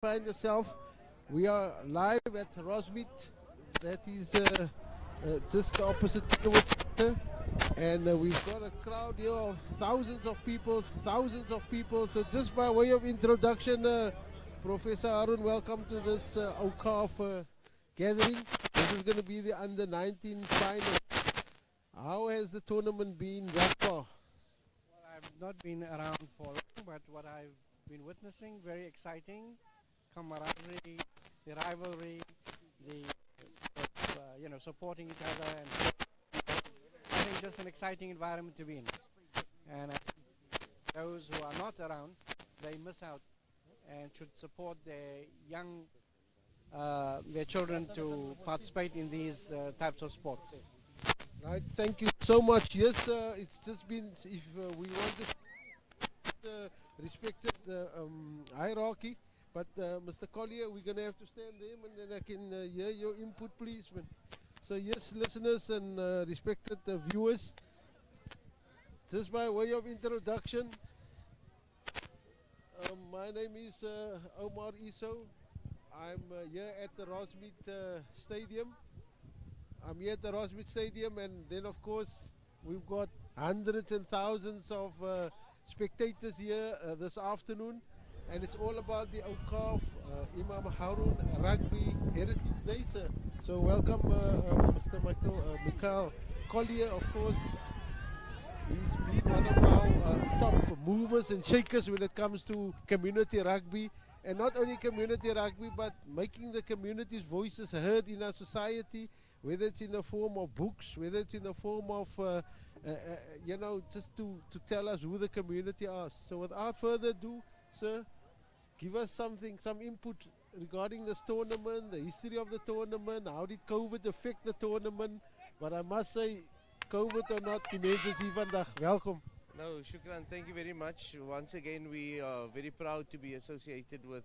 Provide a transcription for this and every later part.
find yourself, we are live at Rugby. That is just the opposite towards center. And we've got a crowd here of thousands of people, thousands of people. So just by way of introduction, Professor Haron, welcome to this Awqafsa gathering. This is going to be the under-19 final. How has the tournament been thus far? Well, I've not been around for long, but what I've been witnessing, very exciting. Camaraderie, the rivalry, the supporting each other, and I think just an exciting environment to be in. And I think those who are not around, they miss out and should support their their children to participate in these types of sports. Right, thank you so much. Yes, it's just been, if we want to respect the hierarchy, but Mr. Collier, we're going to have to stand there, and then I can hear your input, please. Man. So yes, listeners and respected viewers, just by way of introduction, my name is Omar Iso. I'm here at the Rosmead Stadium. I'm here at the Rosmead Stadium, and then of course we've got hundreds and thousands of spectators here this afternoon, and it's all about the Awqafsa Imam Haron Rugby Heritage Day, sir. So welcome Mr. Michael Collier, of course. He's been one of our top movers and shakers when it comes to community rugby, and not only community rugby, but making the community's voices heard in our society, whether it's in the form of books, whether it's in the form of, just to tell us who the community are. So without further ado, sir, give us some input regarding this tournament, the history of the tournament, how did COVID affect the tournament? But I must say, COVID or not, die mensen is hier vandaag. Welkom. No, Shukran, thank you very much. Once again, we are very proud to be associated with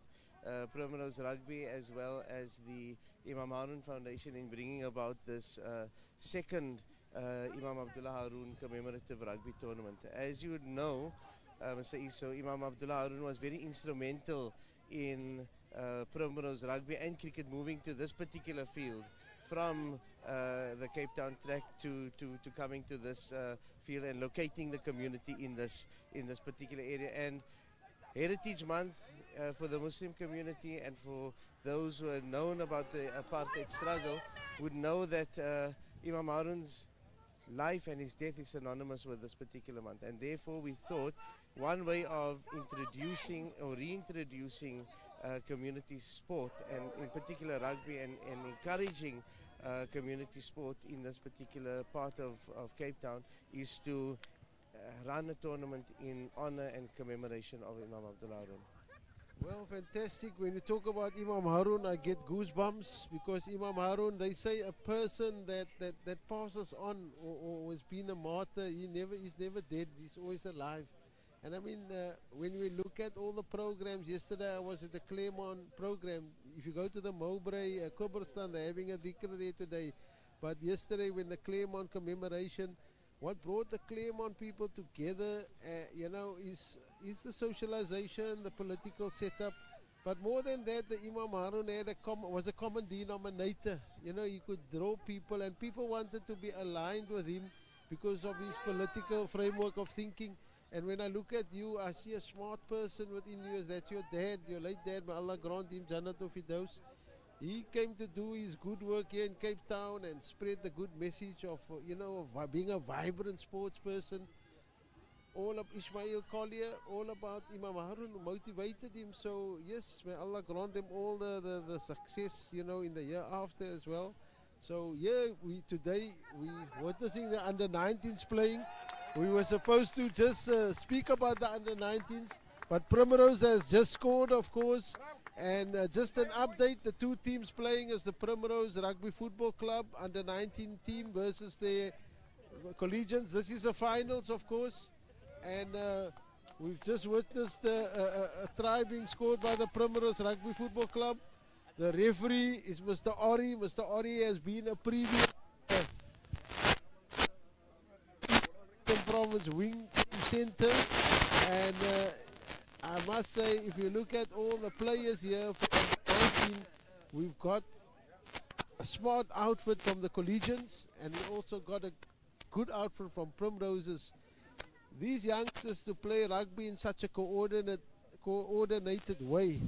PRIMROSES Rugby as well as the Imam Haron Foundation in bringing about this second Imam Abdullah Haron Commemorative Rugby Tournament. As you would know, Mr. Iso, Imam Abdullah Haron was very instrumental in PRIMROSES Rugby and cricket moving to this particular field from the Cape Town track to coming to this field and locating the community in this particular area. And Heritage Month for the Muslim community and for those who are known about the apartheid struggle would know that Imam Haron's life and his death is synonymous with this particular month, and therefore we thought one way of introducing or reintroducing community sport, and in particular rugby, and encouraging community sport in this particular part of Cape Town is to run a tournament in honor and commemoration of Imam Abdullah Haron. Well, fantastic. When you talk about Imam Haron, I get goosebumps, because Imam Haron, they say a person that passes on or has been a martyr, he's never dead, he's always alive. And I mean, when we look at all the programs, yesterday I was at the Claremont program. If you go to the Mowbray, Kubberstan, they're having a dhikr there today. But yesterday when the Claremont commemoration, what brought the Claremont people together, is the socialization, the political setup. But more than that, the Imam Haron was a common denominator. He could draw people, and people wanted to be aligned with him because of his political framework of thinking. And when I look at you, I see a smart person within you. That's your dad, your late dad. May Allah grant him Jannatul Firdaus. He came to do his good work here in Cape Town and spread the good message of, of being a vibrant sports person. All of Ismail Collier, all about Imam Haron, motivated him. So yes, may Allah grant them all the success, in the year after as well. So yeah, today we witnessing the under-19s playing. We were supposed to just speak about the under-19s, but PRIMROSES has just scored, of course. And just an update, the two teams playing is the PRIMROSES Rugby Football Club under-19 team versus their collegians. This is the finals, of course. And we've just witnessed a try being scored by the PRIMROSES Rugby Football Club. The referee is Mr. Ori. Mr. Ori has been a previous province wing center, and I must say, if you look at all the players here from the 19, we've got a smart outfit from the Collegians, and we also got a good outfit from Primroses. These youngsters to play rugby in such a coordinated way,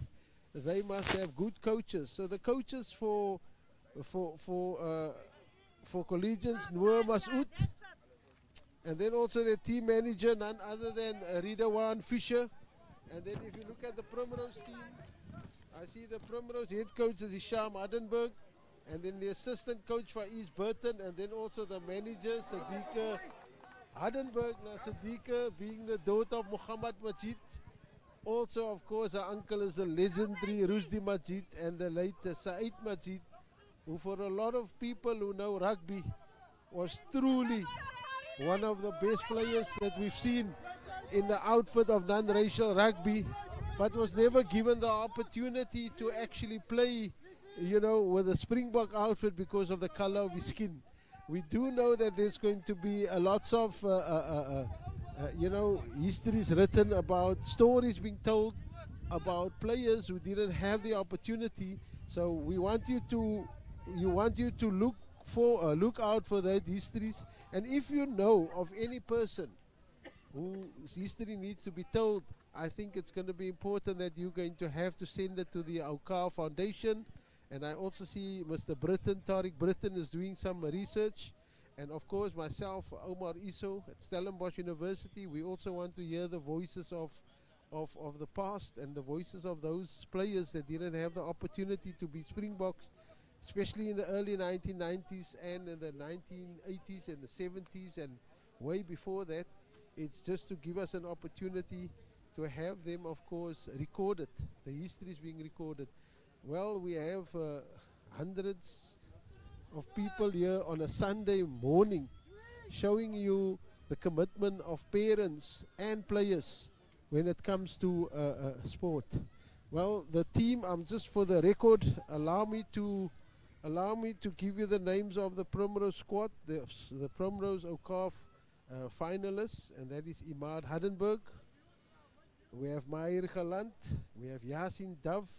they must have good coaches. So the coaches for Collegians, Noor Masood, and then also their team manager, none other than Ridwan Fisher. And then if you look at the Primrose team, I see the Primrose head coach is Hisham Adenberg, and then the assistant coach for East Burton, and then also the manager Sadiqa Adenberg. Now Sadiqa being the daughter of Muhammad Majid. Also, of course, her uncle is the legendary Rusdi Majid and the late Saeed Majid, who for a lot of people who know rugby was truly one of the best players that we've seen in the outfit of non-racial rugby, but was never given the opportunity to actually play, you know, with a Springbok outfit because of the color of his skin. We do know that there's going to be a lots of, you know, histories written about, stories being told about players who didn't have the opportunity. So we want you to, look out for that histories. And if you know of any person whose history needs to be told, I think it's going to be important that you're going to have to send it to the Awqafsa Foundation. And I also see Mr. Britton, Tariq Britton, is doing some research. And of course myself, Omar Iso at Stellenbosch University, we also want to hear the voices of the past and the voices of those players that didn't have the opportunity to be Springboks, especially in the early 1990s and in the 1980s and the 70s and way before that. It's just to give us an opportunity to have them, of course, recorded. The history is being recorded. Well, we have hundreds of people here on a Sunday morning showing you the commitment of parents and players when it comes to sport. Well, the team, just for the record, allow me to give you the names of the Primrose squad, the Primrose Awqafsa finalists, and that is Imad Hardenberg. We have Mahir Galant, we have Yasin Dove,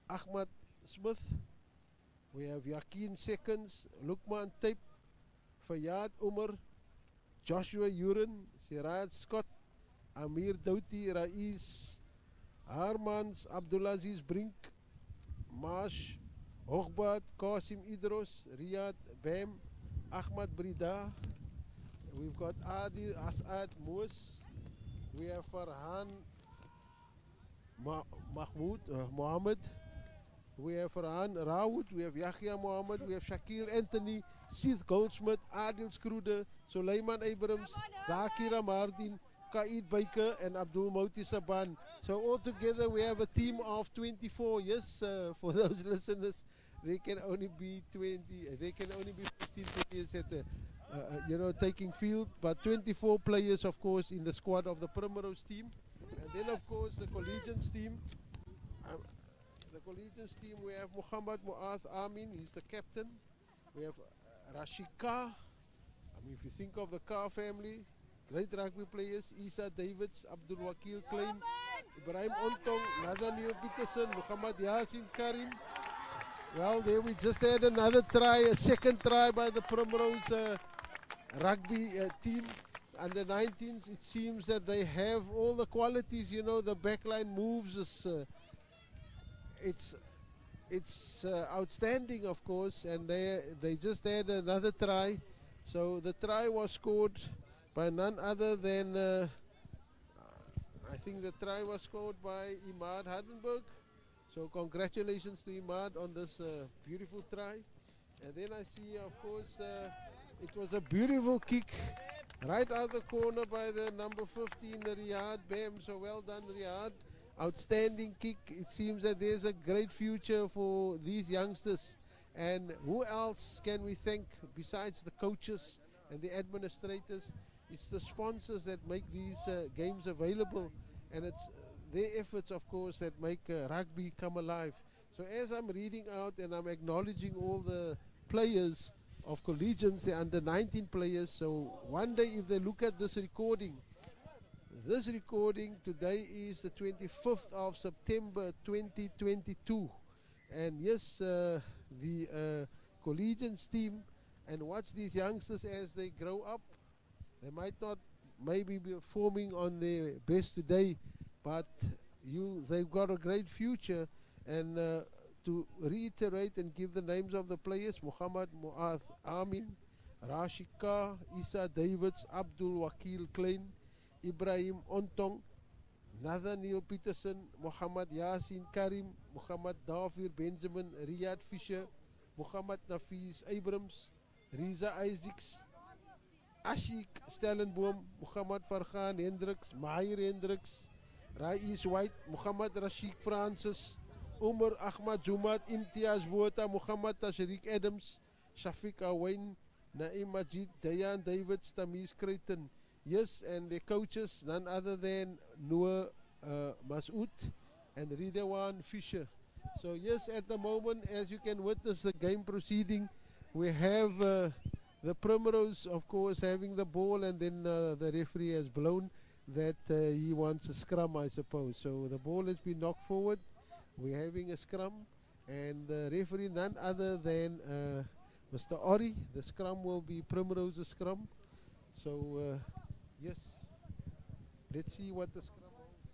Ahmad Smith, we have Yakin Seconds, Lukman Tape, Fayyad Umar, Joshua Uren, Siraj Scott, Amir Douti, Rais, Harmans, Abdulaziz Brink, Marsh, Hogbad, Qasim Idros, Riyad Bam, Ahmad Brida. We've got Adil Asad Moos. We have Farhan Mahmoud Mohammed. We have Farhan Rawood. We have Yahya Mohammed. We have Shakil Anthony, Sith Goldsmith, Adil Skruder, Suleiman Abrams, Dakira Mardin, Kaid Baker, and Abdul Moti Saban. So altogether we have a team of 24. Yes, for those listeners, they can only be 20. They can only be 15 players at the, you know, taking field, but 24 players, of course, in the squad of the Primrose team. And then, of course, the Collegians team. We have Muhammad Mu'ath Amin, he's the captain. We have Rashid Kah. I mean, if you think of the Kah family, great rugby players, Isa Davids, Abdul Wakil Klein, Ibrahim Ontong, Nathaniel Peterson, Muhammad Yasin Karim. Well, there we just had another try, a second try by the Primrose rugby team. Under 19s, it seems that they have all the qualities, you know, the backline moves is, it's outstanding, of course, and they just had another try. So the try was scored by none other than, I think the try was scored by Imad Hardenberg. So congratulations to Imad on this beautiful try. And then I see, of course, it was a beautiful kick right out the corner by the number 15, the Riyad Bam. So well done, Riyad. Outstanding kick. It seems that there's a great future for these youngsters. And who else can we thank besides the coaches and the administrators? It's the sponsors that make these games available. And it's their efforts, of course, that make rugby come alive. So as I'm reading out and I'm acknowledging all the players of Collegians, the under 19 players, so one day if they look at this recording, This recording today is the 25th of September 2022. And yes, the collegians team, and watch these youngsters as they grow up. They might not maybe be performing on their best today, but they've got a great future. And to reiterate and give the names of the players: Muhammad Mu'adh Amin, Rashika, Isa Davids, Abdul Wakil Klein, Ibrahim Ontong, Nathaniel Peterson, Muhammad Yasin Karim, Muhammad Dafir Benjamin, Riyad Fisher, Muhammad Nafiz Abrams, Riza Isaacs, Ashik Stellenboom, Muhammad Farhan Hendricks, Mahir Hendricks, Rais White, Muhammad Rashid Francis, Umar Ahmad Jumat, Imtiaz Bota, Muhammad Tashriq Adams, Shafiq Awain, Naim Majid, Dayan Davids, Tamiz Creighton. Yes, and the coaches, none other than Noor Masood and Ridwan Fisher. So yes, at the moment, as you can witness the game proceeding, we have the Primrose, of course, having the ball, and then the referee has blown that he wants a scrum, I suppose. So the ball has been knocked forward. We're having a scrum, and the referee, none other than Mr. Ori. The scrum will be Primrose's scrum. So yes, let's see what the scrum holds.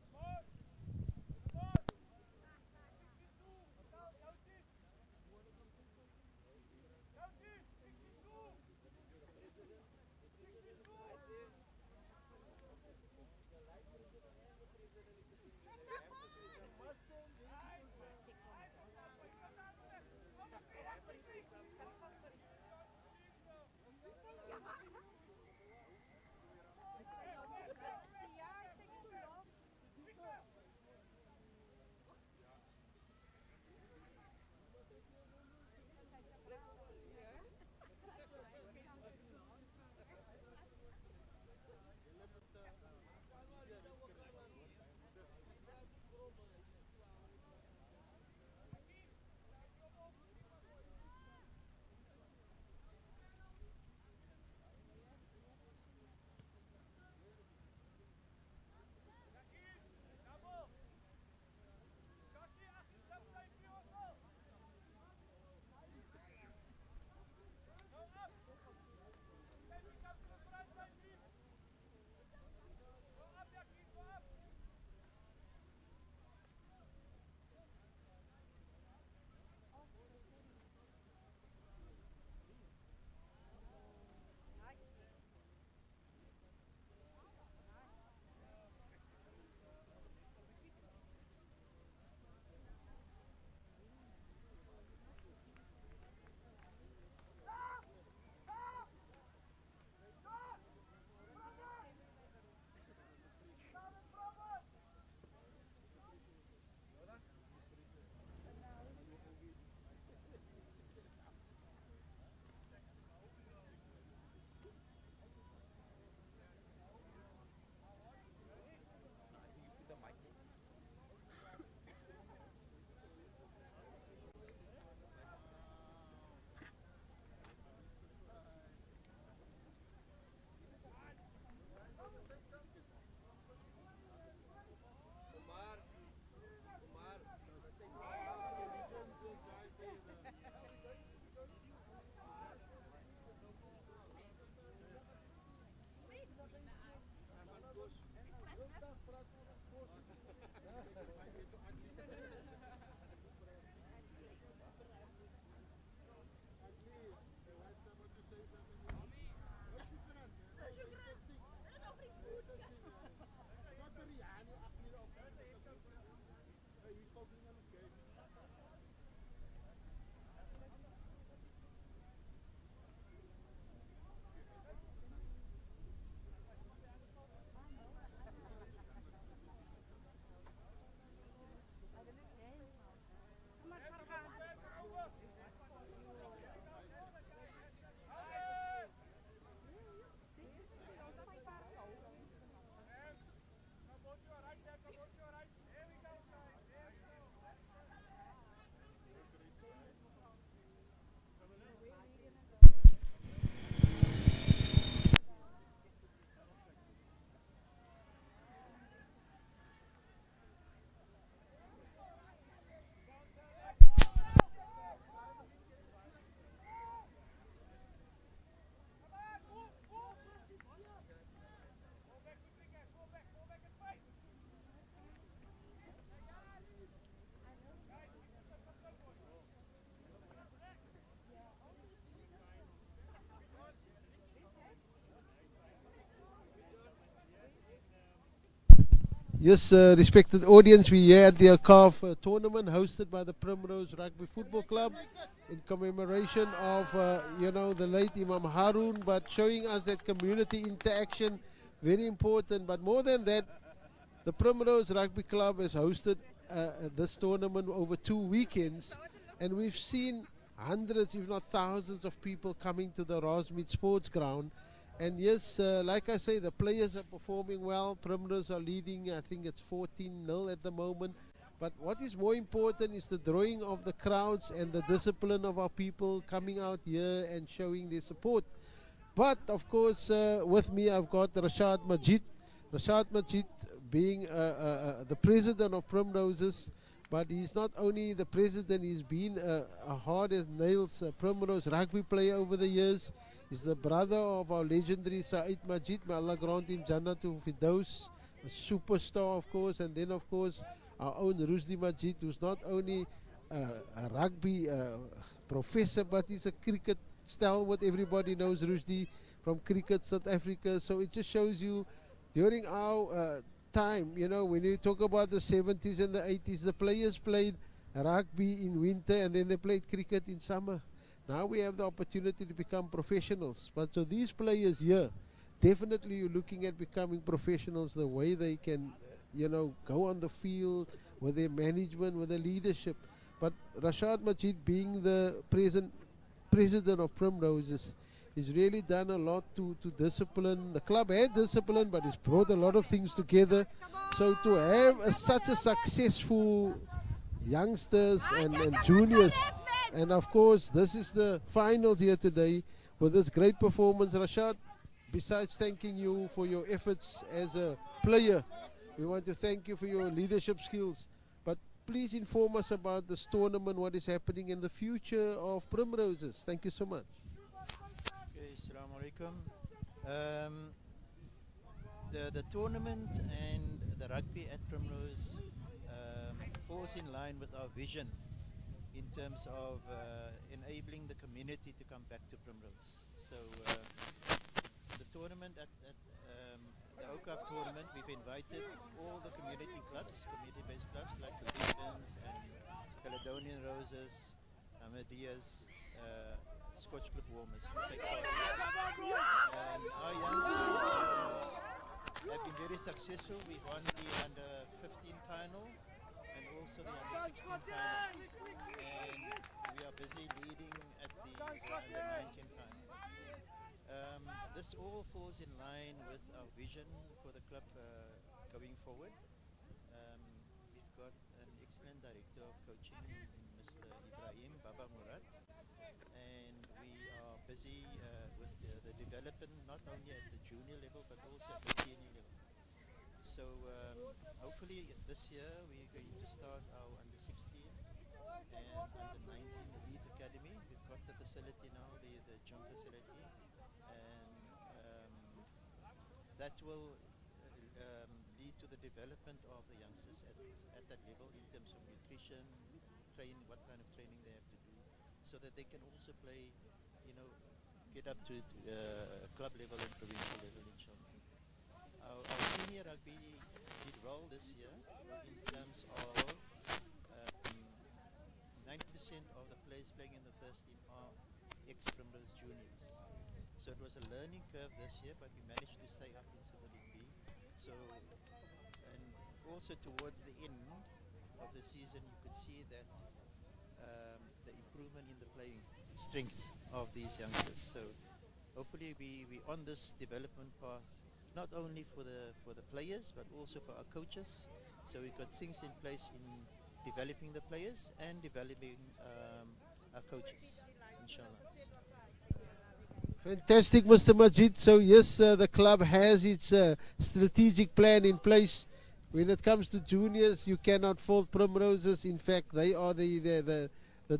Yes, respected audience, we here at the Awqafsa tournament hosted by the Primrose Rugby Football Club in commemoration of, the late Imam Haron, but showing us that community interaction, very important. But more than that, the Primrose Rugby Club has hosted this tournament over 2 weekends, and we've seen hundreds, if not thousands, of people coming to the Rosmead Sports Ground. And yes, like I say, the players are performing well. Primrose are leading, I think it's 14-0 at the moment. But what is more important is the drawing of the crowds and the discipline of our people coming out here and showing their support. But of course, with me I've got Rashad Majid. Rashad Majid being the president of Primroses, but he's not only the president, he's been a hard as nails Primrose rugby player over the years. He's the brother of our legendary Saeed Majid. May Allah grant him Jannatul Firdaus, a superstar of course. And then of course our own Rusdi Majid, who's not only a rugby professor, but he's a cricket stalwart. Everybody knows Rusdi from Cricket South Africa. So it just shows you during our time, when you talk about the 70s and the 80s, the players played rugby in winter and then they played cricket in summer. Now we have the opportunity to become professionals. But so these players here, definitely you're looking at becoming professionals, the way they can, go on the field, with their management, with their leadership. But Rashad Majid being the president of Primroses, he's really done a lot to discipline. The club had discipline, but he's brought a lot of things together. So to have such a successful youngsters and juniors, and of course this is the finals here today with this great performance. Rashad, besides thanking you for your efforts as a player, we want to thank you for your leadership skills. But please inform us about this tournament, what is happening in the future of Primroses. Thank you so much. Okay, Assalamu alaikum. The tournament and the rugby at Primrose falls in line with our vision in terms of enabling the community to come back to Primrose. So the tournament at the Awqafsa tournament, we've invited all the community clubs, community-based clubs like Legions and Caledonian Roses, Ahmadiyas, Scotch Club Warmers to take part. And our youngsters have been very successful. We won the under 15 final and also the under 16 final. And we are busy leading at the under 19 final. This all falls in line with our vision for the club going forward. We've got an excellent director of coaching, Mr. Ibrahim Baba Murad, and we are busy with the development not only at the junior level but also at the senior level. So hopefully this year we're going to start our under 16 and under 19 elite academy. We've got the facility now, the gym facility, and that will lead to the development of the youngsters at that level in terms of nutrition, what kind of training they have to do, so that they can also play, get up to club level and provincial level, inshallah. Our senior rugby did well this year in terms of 90% of the players playing in the first team are ex-Primrose juniors. So it was a learning curve this year, but we managed to stay up in Super League B. So, and also towards the end of the season, you could see that the improvement in the playing strength of these youngsters. So hopefully we on this development path, not only for the players, but also for our coaches. So we've got things in place in developing the players and developing our coaches, inshallah. Fantastic, Mr. Majid. So yes, the club has its strategic plan in place. When it comes to juniors, you cannot fault Primroses. In fact, they are the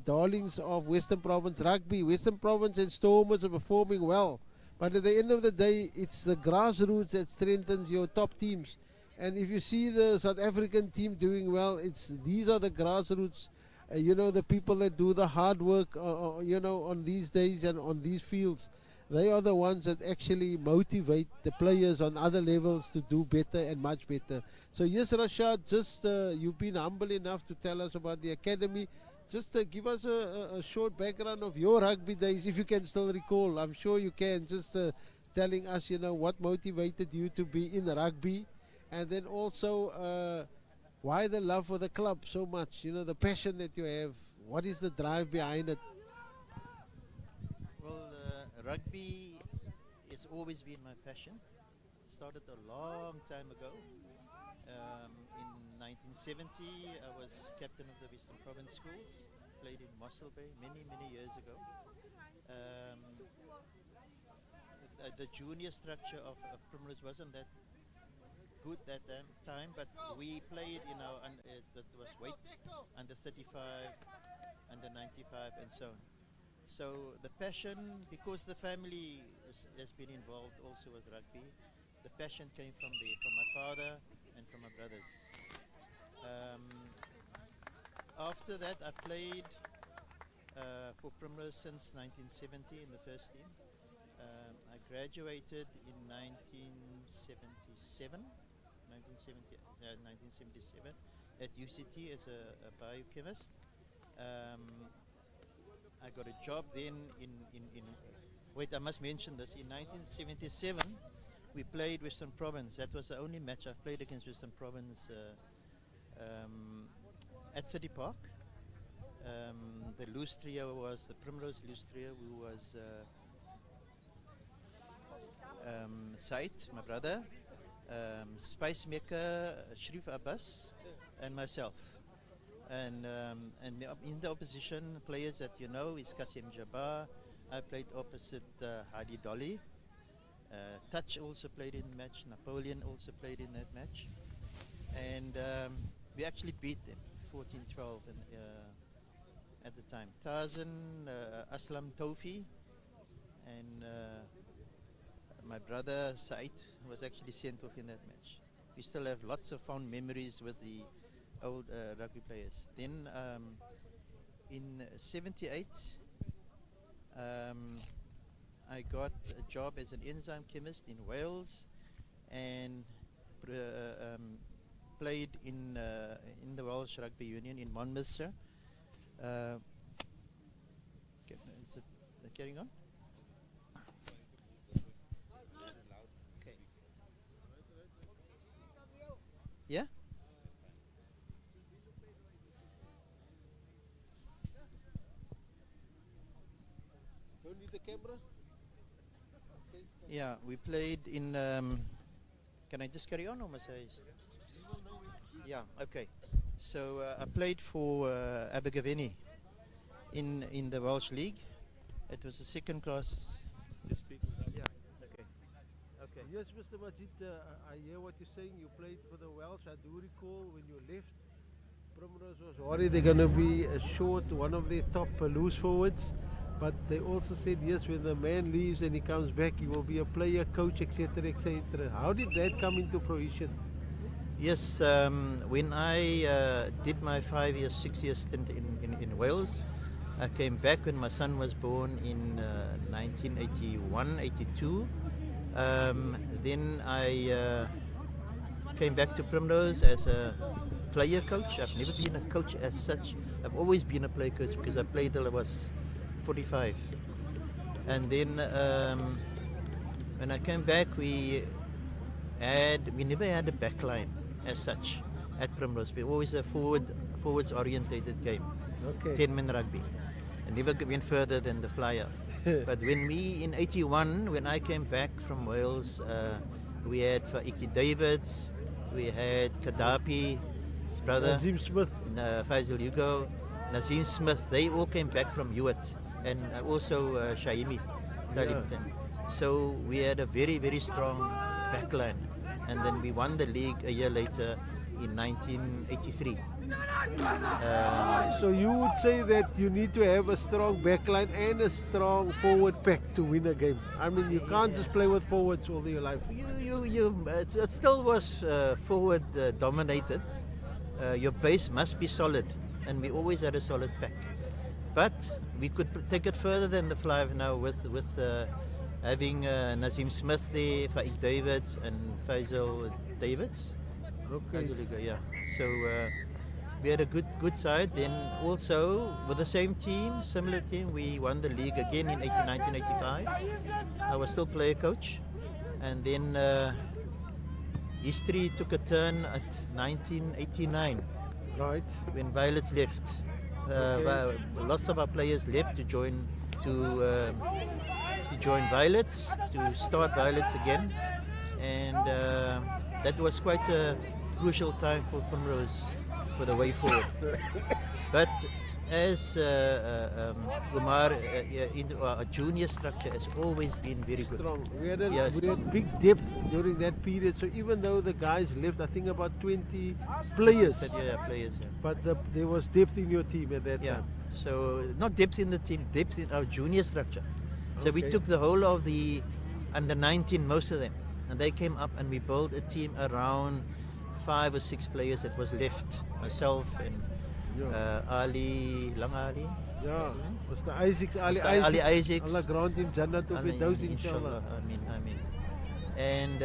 darlings of Western Province rugby. Western Province and Stormers are performing well. But at the end of the day, it's the grassroots that strengthens your top teams. And if you see the South African team doing well, these are the grassroots, the people that do the hard work, on these days and on these fields. they are the ones that actually motivate the players on other levels to do better and much better. So yes, Rashad, just you've been humble enough to tell us about the academy. Just give us a short background of your rugby days, if you can still recall. I'm sure you can. Just telling us, what motivated you to be in rugby, and then also why the love for the club so much. The passion that you have. What is the drive behind it? Well, rugby has always been my passion. It started a long time ago. In 1970, I was captain of the Western Province Schools, played in Mossel Bay many, many years ago. The junior structure of Primrose wasn't that good that time, but we played in our, that was weight, under 35, under 95, and so on. So the passion, because the family has been involved also with rugby, the passion came from my father and from my brothers. After that, I played for Primrose since 1970 in the first team. I graduated in 1977 at UCT as a biochemist. I got a job then wait, I must mention this. In 1977, we played Western Province. That was the only match I've played against Western Province at City Park. The loose trio was the Primrose loose trio, who was Said, my brother, Spice Maker, Sharif Abbas, and myself. And in the opposition, players that you know is Qasim Jabbar. I played opposite Hadi Dolly. Touch also played in the match. Napoleon also played in that match. And we actually beat them 14-12 at the time. Tarzan, Aslam Tofi, and my brother Said was actually sent off in that match. We still have lots of fond memories with the old rugby players. Then in '78, I got a job as an enzyme chemist in Wales, and played in the Welsh Rugby Union in Monmouthshire. Is it carrying on? Okay. Yeah. Don't need the camera? Okay. Yeah, we played in. Can I just carry on, or must I? Yeah. Okay. So I played for Abergavenny in the Welsh League. It was a second class. Just speak. Yeah. Okay. Okay. Yes, Mr. Majid, I hear what you're saying. You played for the Welsh. I do recall when you left, Primrose was worried they're going to be short one of their top loose forwards. But they also said, yes, when the man leaves and he comes back, he will be a player, coach, etc., etc. How did that come into fruition? Yes, when I did my 6-year stint in Wales, I came back when my son was born in 1981, 82. Then I came back to Primrose as a player coach. I've never been a coach as such. I've always been a player coach because I played till I was 45. And then when I came back, we never had a back line as such at Primrose. We always a forwards orientated game. Okay. 10-man rugby. And never went further than the fly-off. But when in 81, when I came back from Wales, we had Faiki Davids, we had Gaddafi, his brother, Nazim Smith, Faisal Hugo, Nazim Smith. They all came back from Hewitt, and also Shaimi. Yeah. So we had a very, very strong backline. And then we won the league a year later in 1983. So you would say that you need to have a strong backline and a strong forward pack to win a game. I mean, you can't just play with forwards all your life. It still was forward dominated. Your base must be solid, and we always had a solid pack. But we could take it further than the fly now with having Nazim Smith there, Faik Davids and Faisal Davids. Okay. Yeah. So we had a good side. Then also with the same team, similar team, we won the league again in 1985. I was still player coach, and then history took a turn at 1989 Right. when Violets left. Lots of our players left to join Violets, to start Violets again, and that was quite a crucial time for Primrose for the way forward. But as Umar, our junior structure has always been very good. Strong. We had Yes. big depth during that period. So even though the guys left, I think about 20 players, Yeah, players. Yeah. but there was depth in your team at that Yeah. time. So not depth in the team, depth in our junior structure. So we Okay. took the whole of the under 19, most of them, and they came up, and we built a team around 5 or 6 players that was left. Myself and Yeah. Ali, Lang Ali. Yeah. Was the Isaacs, Ali Mr. Ali Isaacs. Allah grant him Jannah to Ali, Firdaus, inshallah. I mean. And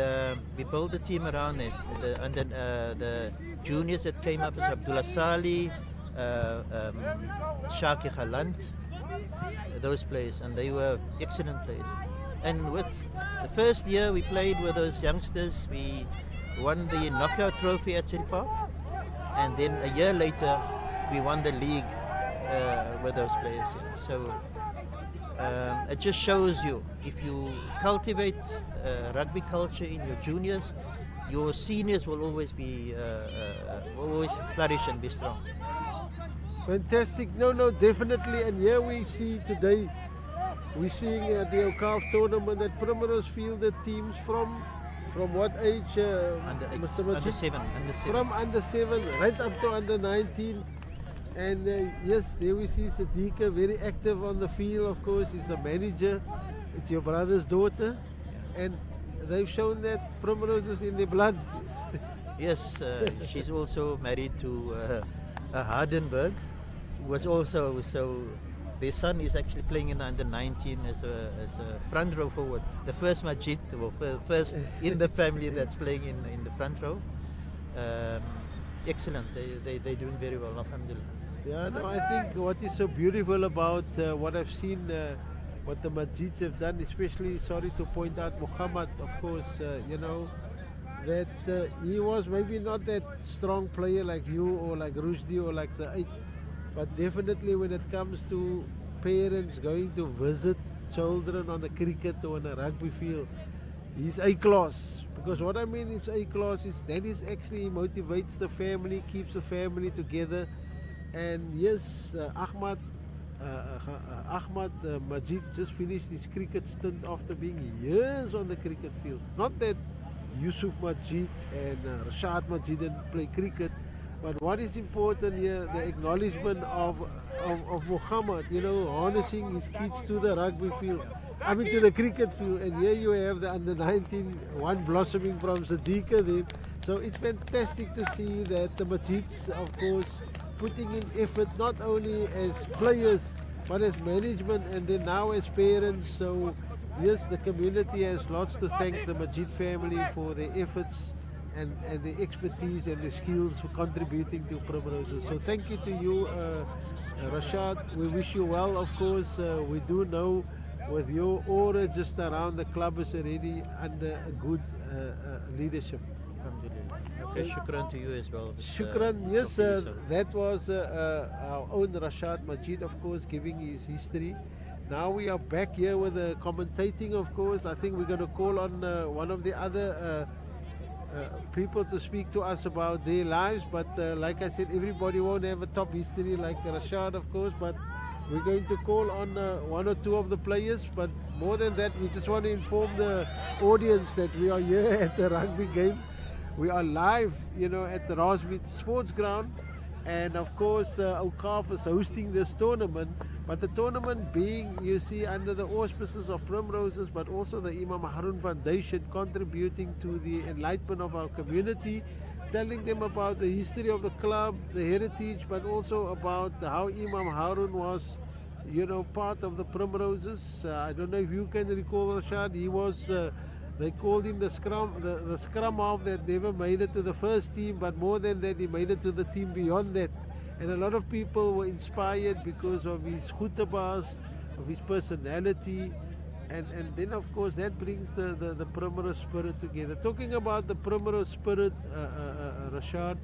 we built a team around it. And then the juniors that came up was Abdullah Sali, Shaki Khalant, those players, and they were excellent players. And with the first year we played with those youngsters, we won the knockout trophy at City Park, and then a year later we won the league with those players. Yeah. So it just shows you, if you cultivate rugby culture in your juniors, your seniors will always flourish and be strong. Fantastic. No, definitely. And here we see today, we're seeing at the Awqafsa tournament that Primrose fielded teams from what age, Under Mr. Majid? under seven. From under 7 right up to under 19. And yes, there we see Sadiqa very active on the field. Of course, he's the manager. It's your brother's daughter, and they've shown that Primrose is in their blood. Yes, she's also married to Hardenberg, who was also, so their son is actually playing in the under 19 as a front row forward. The first Majid, or first in the family that's playing in the front row. Excellent, they're doing very well, alhamdulillah. Yeah, no, I think what is so beautiful about what I've seen, what the Majids have done, especially, sorry to point out Muhammad, of course, that he was maybe not that strong player like you or like Rushdie or like Said, but definitely when it comes to parents going to visit children on a cricket or on a rugby field, he's A-class. Because what I mean it's A-class is that is actually motivates the family, keeps the family together. And yes, Ahmad Majid just finished his cricket stint after being years on the cricket field. Not that Yusuf Majid and Rashad Majid didn't play cricket, but what is important here, the acknowledgement of Muhammad, harnessing his kids to the rugby field, to the cricket field. And here you have the under 19, one blossoming from Sadiqa there. So it's fantastic to see that the Majids, of course, putting in effort not only as players but as management, and then now as parents. So yes, the community has lots to thank the Majid family for their efforts and their expertise and their skills for contributing to Primroses. So thank you to you, Rashad. We wish you well, of course. We do know with your aura just around the club is already under a good leadership. Alhamdulillah. Okay, shukran to you as well. Shukran, yes, that was our own Rashad Majid, of course, giving his history. Now we are back here with the commentating, of course. I think we're going to call on one of the other people to speak to us about their lives, but like I said, everybody won't have a top history like Rashad, of course, but we're going to call on one or two of the players. But more than that, we just want to inform the audience that we are here at the rugby game. We are live, at the Rosmead Sports Ground, and of course Awqafsa is hosting this tournament, but the tournament being, you see, under the auspices of Primroses, but also the Imam Haron Foundation, contributing to the enlightenment of our community, telling them about the history of the club, the heritage, but also about how Imam Haron was part of the Primroses. I don't know if you can recall, Rashad. He was, they called him the scrum half that never made it to the first team, but more than that, he made it to the team beyond that. And a lot of people were inspired because of his khutbahs, of his personality, and then of course that brings the Primrose spirit together. Talking about the Primrose spirit, Rashad,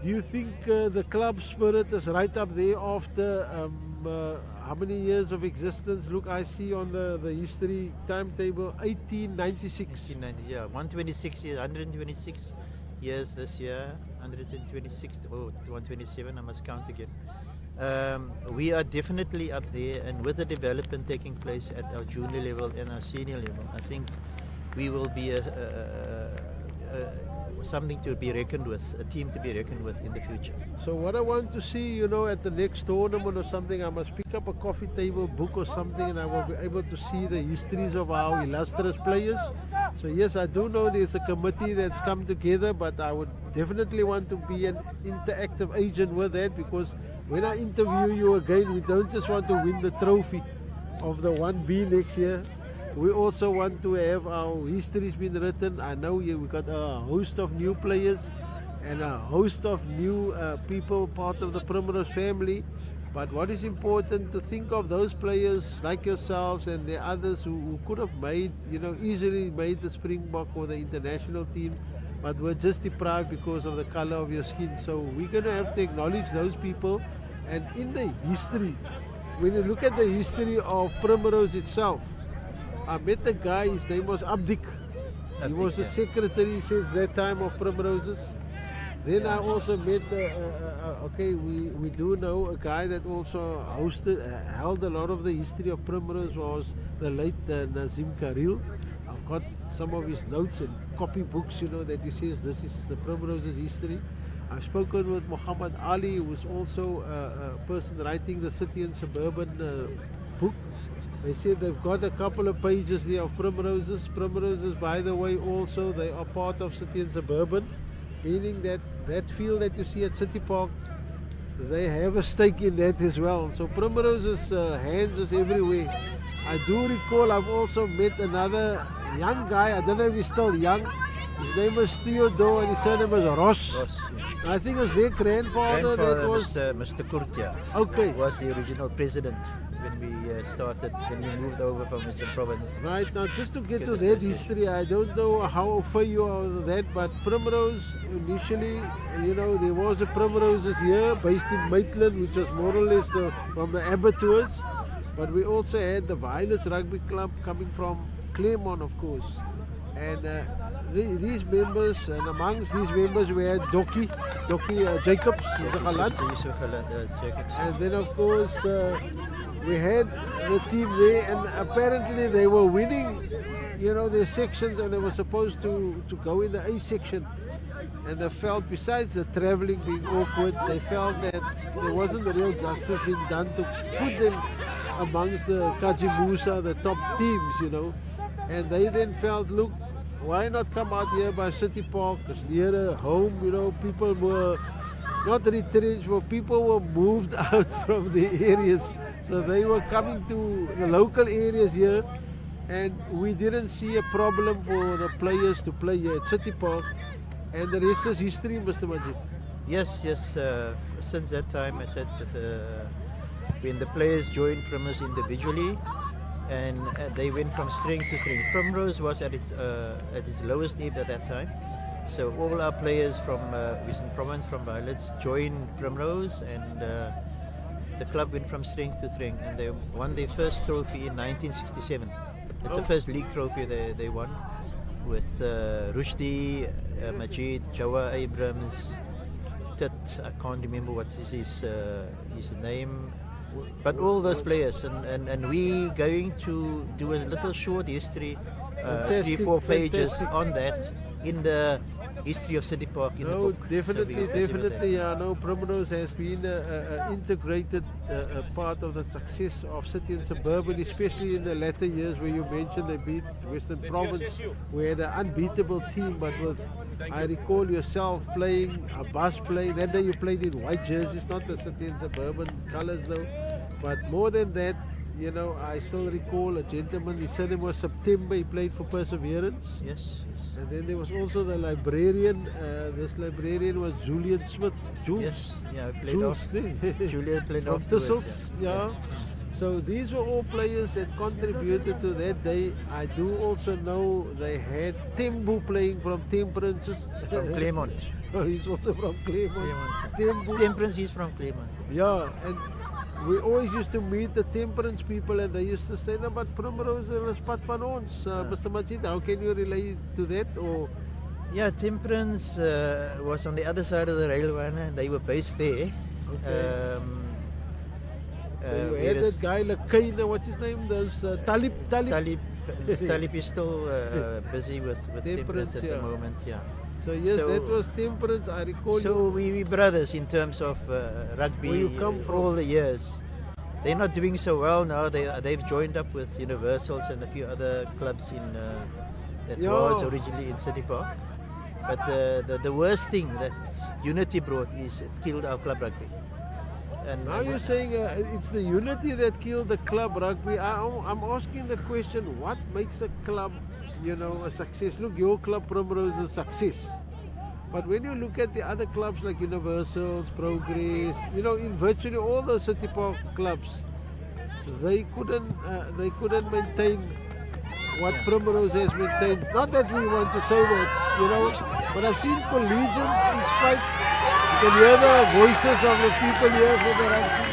do you think the club spirit is right up there after how many years of existence? Look, I see on the history timetable 1896. 1890, yeah, 126 years, 126 years this year, 126 or 127. I must count again. We are definitely up there, and with the development taking place at our junior level and our senior level, I think we will be something to be reckoned with, a team to be reckoned with in the future. So what I want to see, at the next tournament or something, I must pick up a coffee table book or something, and I will be able to see the histories of our illustrious players. So yes, I do know there's a committee that's come together, but I would definitely want to be an interactive agent with that, because when I interview you again, we don't just want to win the trophy of the 1B next year. We also want to have our histories been written. I know we've got a host of new players and a host of new people part of the Primrose family. But what is important to think of those players like yourselves and the others who could have made, easily made the Springbok or the international team, but were just deprived because of the color of your skin. So we're going to have to acknowledge those people. And in the history, when you look at the history of Primrose itself, I met a guy, his name was Abdik. He was the secretary since that time of Primroses. Then I also met, we do know a guy that also held a lot of the history of Primrose, was the late Nazim Karil. I've got some of his notes and copy books, that he says this is the Primroses history. I've spoken with Muhammad Ali, who was also a person writing the City and Suburban book. They said they've got a couple of pages there of Primroses. Primroses, by the way, also they are part of City and Suburban, meaning that field that you see at City Park, they have a stake in that as well. So Primrose's hands is everywhere. I do recall I've also met another young guy, I don't know if he's still young. His name was Theodore and his surname was Ross. I think it was their grandfather that was... Mr. Kurtia. Okay. Was the original president when we started, when we moved over from Western Province. Right, now just to get to that history, I don't know how far you are with that, but Primrose initially, there was a Primroses here based in Maitland, which was more or less from the abattoirs, but we also had the Violets Rugby Club coming from Claremont, of course. And these members, and amongst these members we had Doki Jacobs, and then of course we had the team there, and apparently they were winning, their sections, and they were supposed to go in the A section. And they felt, besides the travelling being awkward, they felt that there wasn't the real justice being done to put them amongst the Kajimusa, the top teams, And they then felt, look, why not come out here by City Park? It's nearer home, people were not retrenched, but people were moved out from the areas. So they were coming to the local areas here, and we didn't see a problem for the players to play here at City Park. And the rest is history, Mr. Majid. Yes. Since that time, I said, when the players joined Primrose individually, and they went from strength to strength. Primrose was at its lowest ebb at that time. So all our players from Western Province, from Violets, joined Primrose, and the club went from strength to strength, and they won their first trophy in 1967. It's the first league trophy they won, with Rushdie, Majid, Jawa Abrams, Tit, I can't remember what is his name, but all those players, and we going to do a little short history, 3-4 pages on that in the history of City Park in the book. Definitely. I know Primrose has been an integrated part of the success of City and Suburban, especially in the latter years where you mentioned they beat Western Province. We had an unbeatable team, but with, I recall yourself playing, a bus play. That day you played in white jerseys, not the City and Suburban colours though. But more than that, you know, I still recall a gentleman, his surname was September, he played for Perseverance. Yes. And then there was also the librarian, this librarian was Julian Smith. Jules? Yes. Yeah, I played Jules, off. ne? Julia played From afterwards, Thistles, yeah. So these were all players that contributed to that day. I do also know they had Tembu playing from Temperances. From Claremont. Oh, he's also from Claremont. Tembu. Temperance is from Claremont. Yeah, and we always used to meet the Temperance people and they used to say, no, but Primrose is pad van ons. Mr. Majid, how can you relate to that? Or Yeah, Temperance was on the other side of the railway and they were based there. Okay. So you had that guy, Lakaina, what's his name? Those Talib. Talib is still busy with Temperance at yeah. the moment, yeah. So yes, So- that was Temperance. I recall So we brothers in terms of rugby Where you come for from? all the years. They're not doing so well now. They've joined up with Universals and a few other clubs in that Yeah. was originally in City Park. But the worst thing that Unity brought is it killed our club rugby. And Now you're saying it's the unity that killed the club rugby. I'm asking the question, what makes a club, you know, a success? Look, your club Primrose is a success. But when you look at the other clubs like Universals, Progress, you know, in virtually all the City Park clubs, they couldn't maintain what Primrose has maintained. Not that we want to say that, you know, but I've seen collegians in spite. You can hear the voices of the people here for the rugby.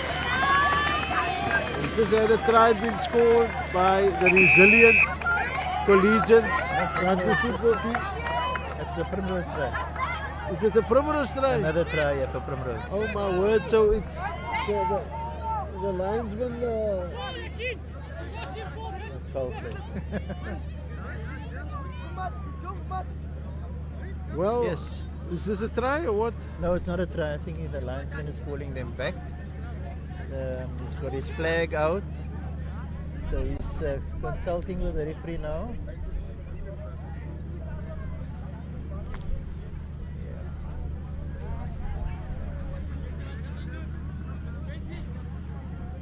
It's just had a try been scored by the resilient collegians rugby football team. that's a Primrose try. Is it a Primrose try? Another try for Primrose. Oh my word! So it's the linesman. That's foul play. Well, Yes. is this a try or what? No, it's not a try. I think the linesman is calling them back. He's got his flag out. So he's consulting with the referee now.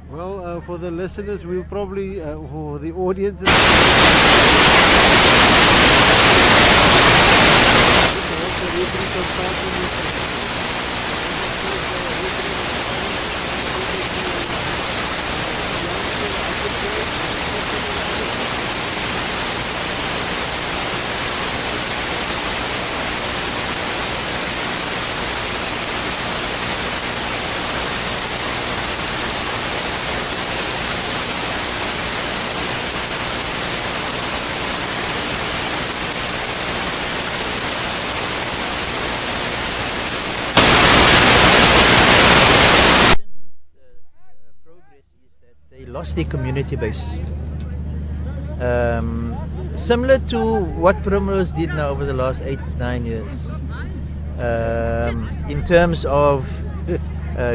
Well, for the listeners, we'll probably, for the audience. Progress is that they lost their community base. Similar to what Primrose did now over the last 8-9 years. In terms of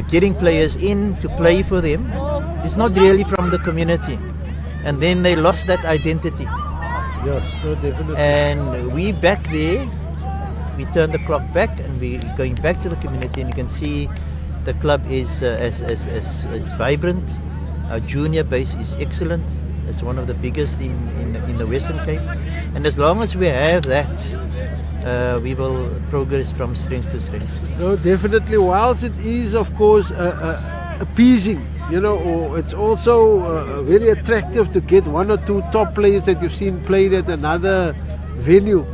getting players in to play for them, it's not really from the community. And then they lost that identity. Yes, no, definitely. And we back there, we turn the clock back and we're going back to the community, and you can see the club is as vibrant. Our junior base is excellent. It's one of the biggest in the Western Cape. And as long as we have that, we will progress from strength to strength. No, definitely. Whilst it is, of course, appeasing, you know, or it's also very attractive to get one or two top players that you've seen played at another venue.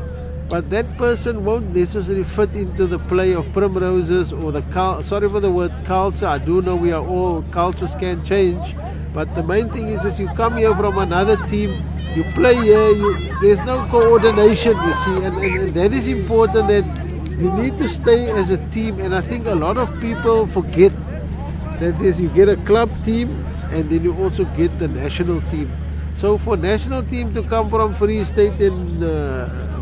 But that person won't necessarily fit into the play of Primroses or the sorry for the word culture. I do know we are all, cultures can change. But the main thing is you come here from another team, you play here, there's no coordination, you see. And that is important, that you need to stay as a team. And I think a lot of people forget that you get a club team and then you also get the national team. So for national team to come from Free State and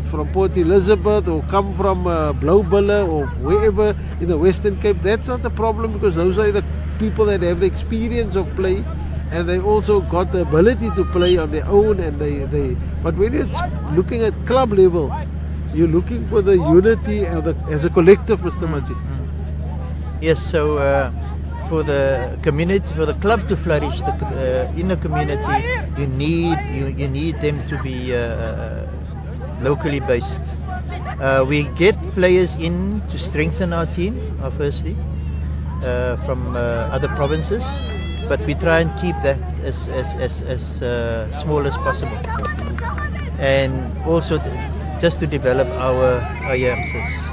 from Port Elizabeth, or come from Blaubulle or wherever in the Western Cape, that's not the problem, because those are the people that have the experience of play, and they also got the ability to play on their own. And but when you're looking at club level, you're looking for the unity as a collective, Mr. Majid. Yes, so for the community, for the club to flourish in the community, you need them to be locally based. We get players in to strengthen our team, firstly, from other provinces, but we try and keep that as small as possible, and also just to develop our youngsters.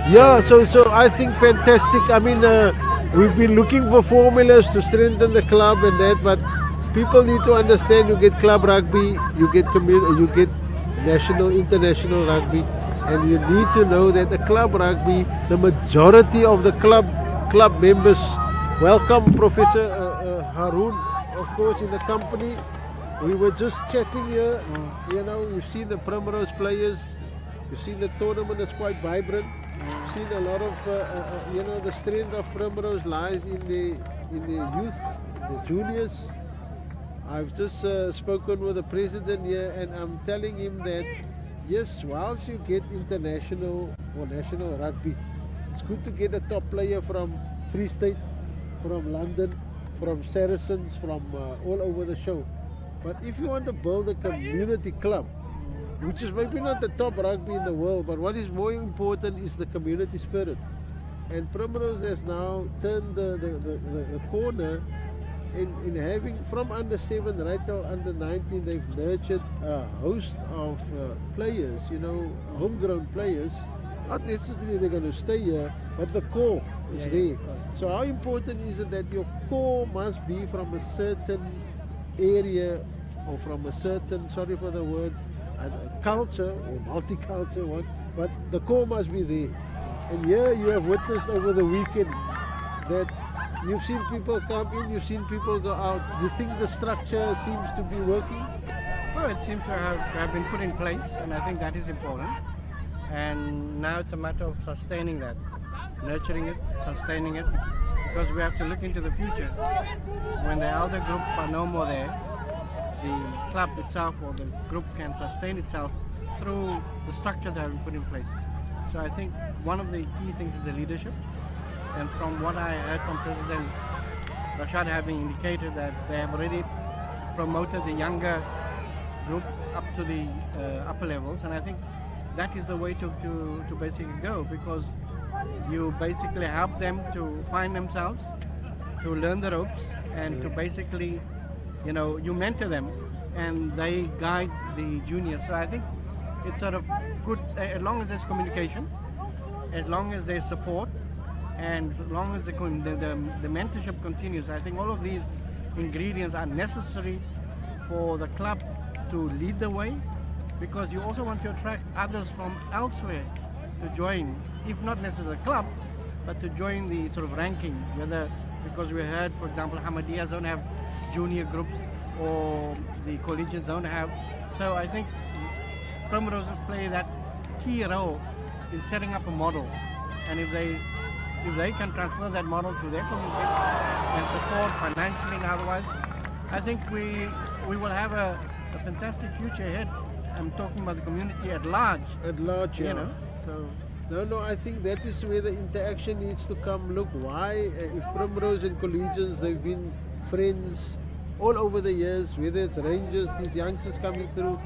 Yeah, so I think fantastic. I mean, we've been looking for formulas to strengthen the club and that, but people need to understand. You get club rugby, you get you get national, international rugby, and you need to know that the club rugby, the majority of the club members. Welcome, Professor Haron, of course, in the company. We were just chatting here. You know, you see the Primrose players. You see the tournament is quite vibrant. You've seen a lot of, you know, the strength of Primrose lies in the youth, the juniors. I've just spoken with the president here, and I'm telling him that yes, whilst you get international or national rugby, it's good to get a top player from Free State, from London, from Saracens, from all over the show. But if you want to build a community club, which is maybe not the top rugby in the world, but what is more important is the community spirit. And Primrose has now turned the corner in having, from under 7 right till under 19, they've nurtured a host of players, you know, homegrown players. Not necessarily they're going to stay here, but the core is there. So how important is it that your core must be from a certain area, or from a certain, sorry for the word, culture or multicultural one, but the core must be there. And here you have witnessed over the weekend that you've seen people come in, you've seen people go out. You think the structure seems to be working? Well, it seems to have been put in place, and I think that is important. And now it's a matter of sustaining that, nurturing it, sustaining it, because we have to look into the future. When the elder group are no more there, the club itself or the group can sustain itself through the structures that have been put in place. So I think one of the key things is the leadership. And from what I heard from President Rashad, having indicated that they have already promoted the younger group up to the upper levels, and I think that is the way to basically go, because you basically help them to find themselves, to learn the ropes, and to basically, you know, you mentor them and they guide the juniors. So I think it's sort of good, as long as there's communication, as long as there's support, and as long as the mentorship continues. I think all of these ingredients are necessary for the club to lead the way, because you also want to attract others from elsewhere to join, if not necessarily the club, but to join the sort of ranking, whether, because we heard, for example, Ahmadiyas don't have junior groups, or the collegians don't have. So I think Primroses play that key role in setting up a model, and if they can transfer that model to their community and support financially and otherwise, I think we will have a fantastic future ahead. I'm talking about the community at large. At large, yeah. You know? So, no, I think that is where the interaction needs to come. Look, why, if Primrose and collegians, they've been friends all over the years, whether it's Rangers, these youngsters coming through,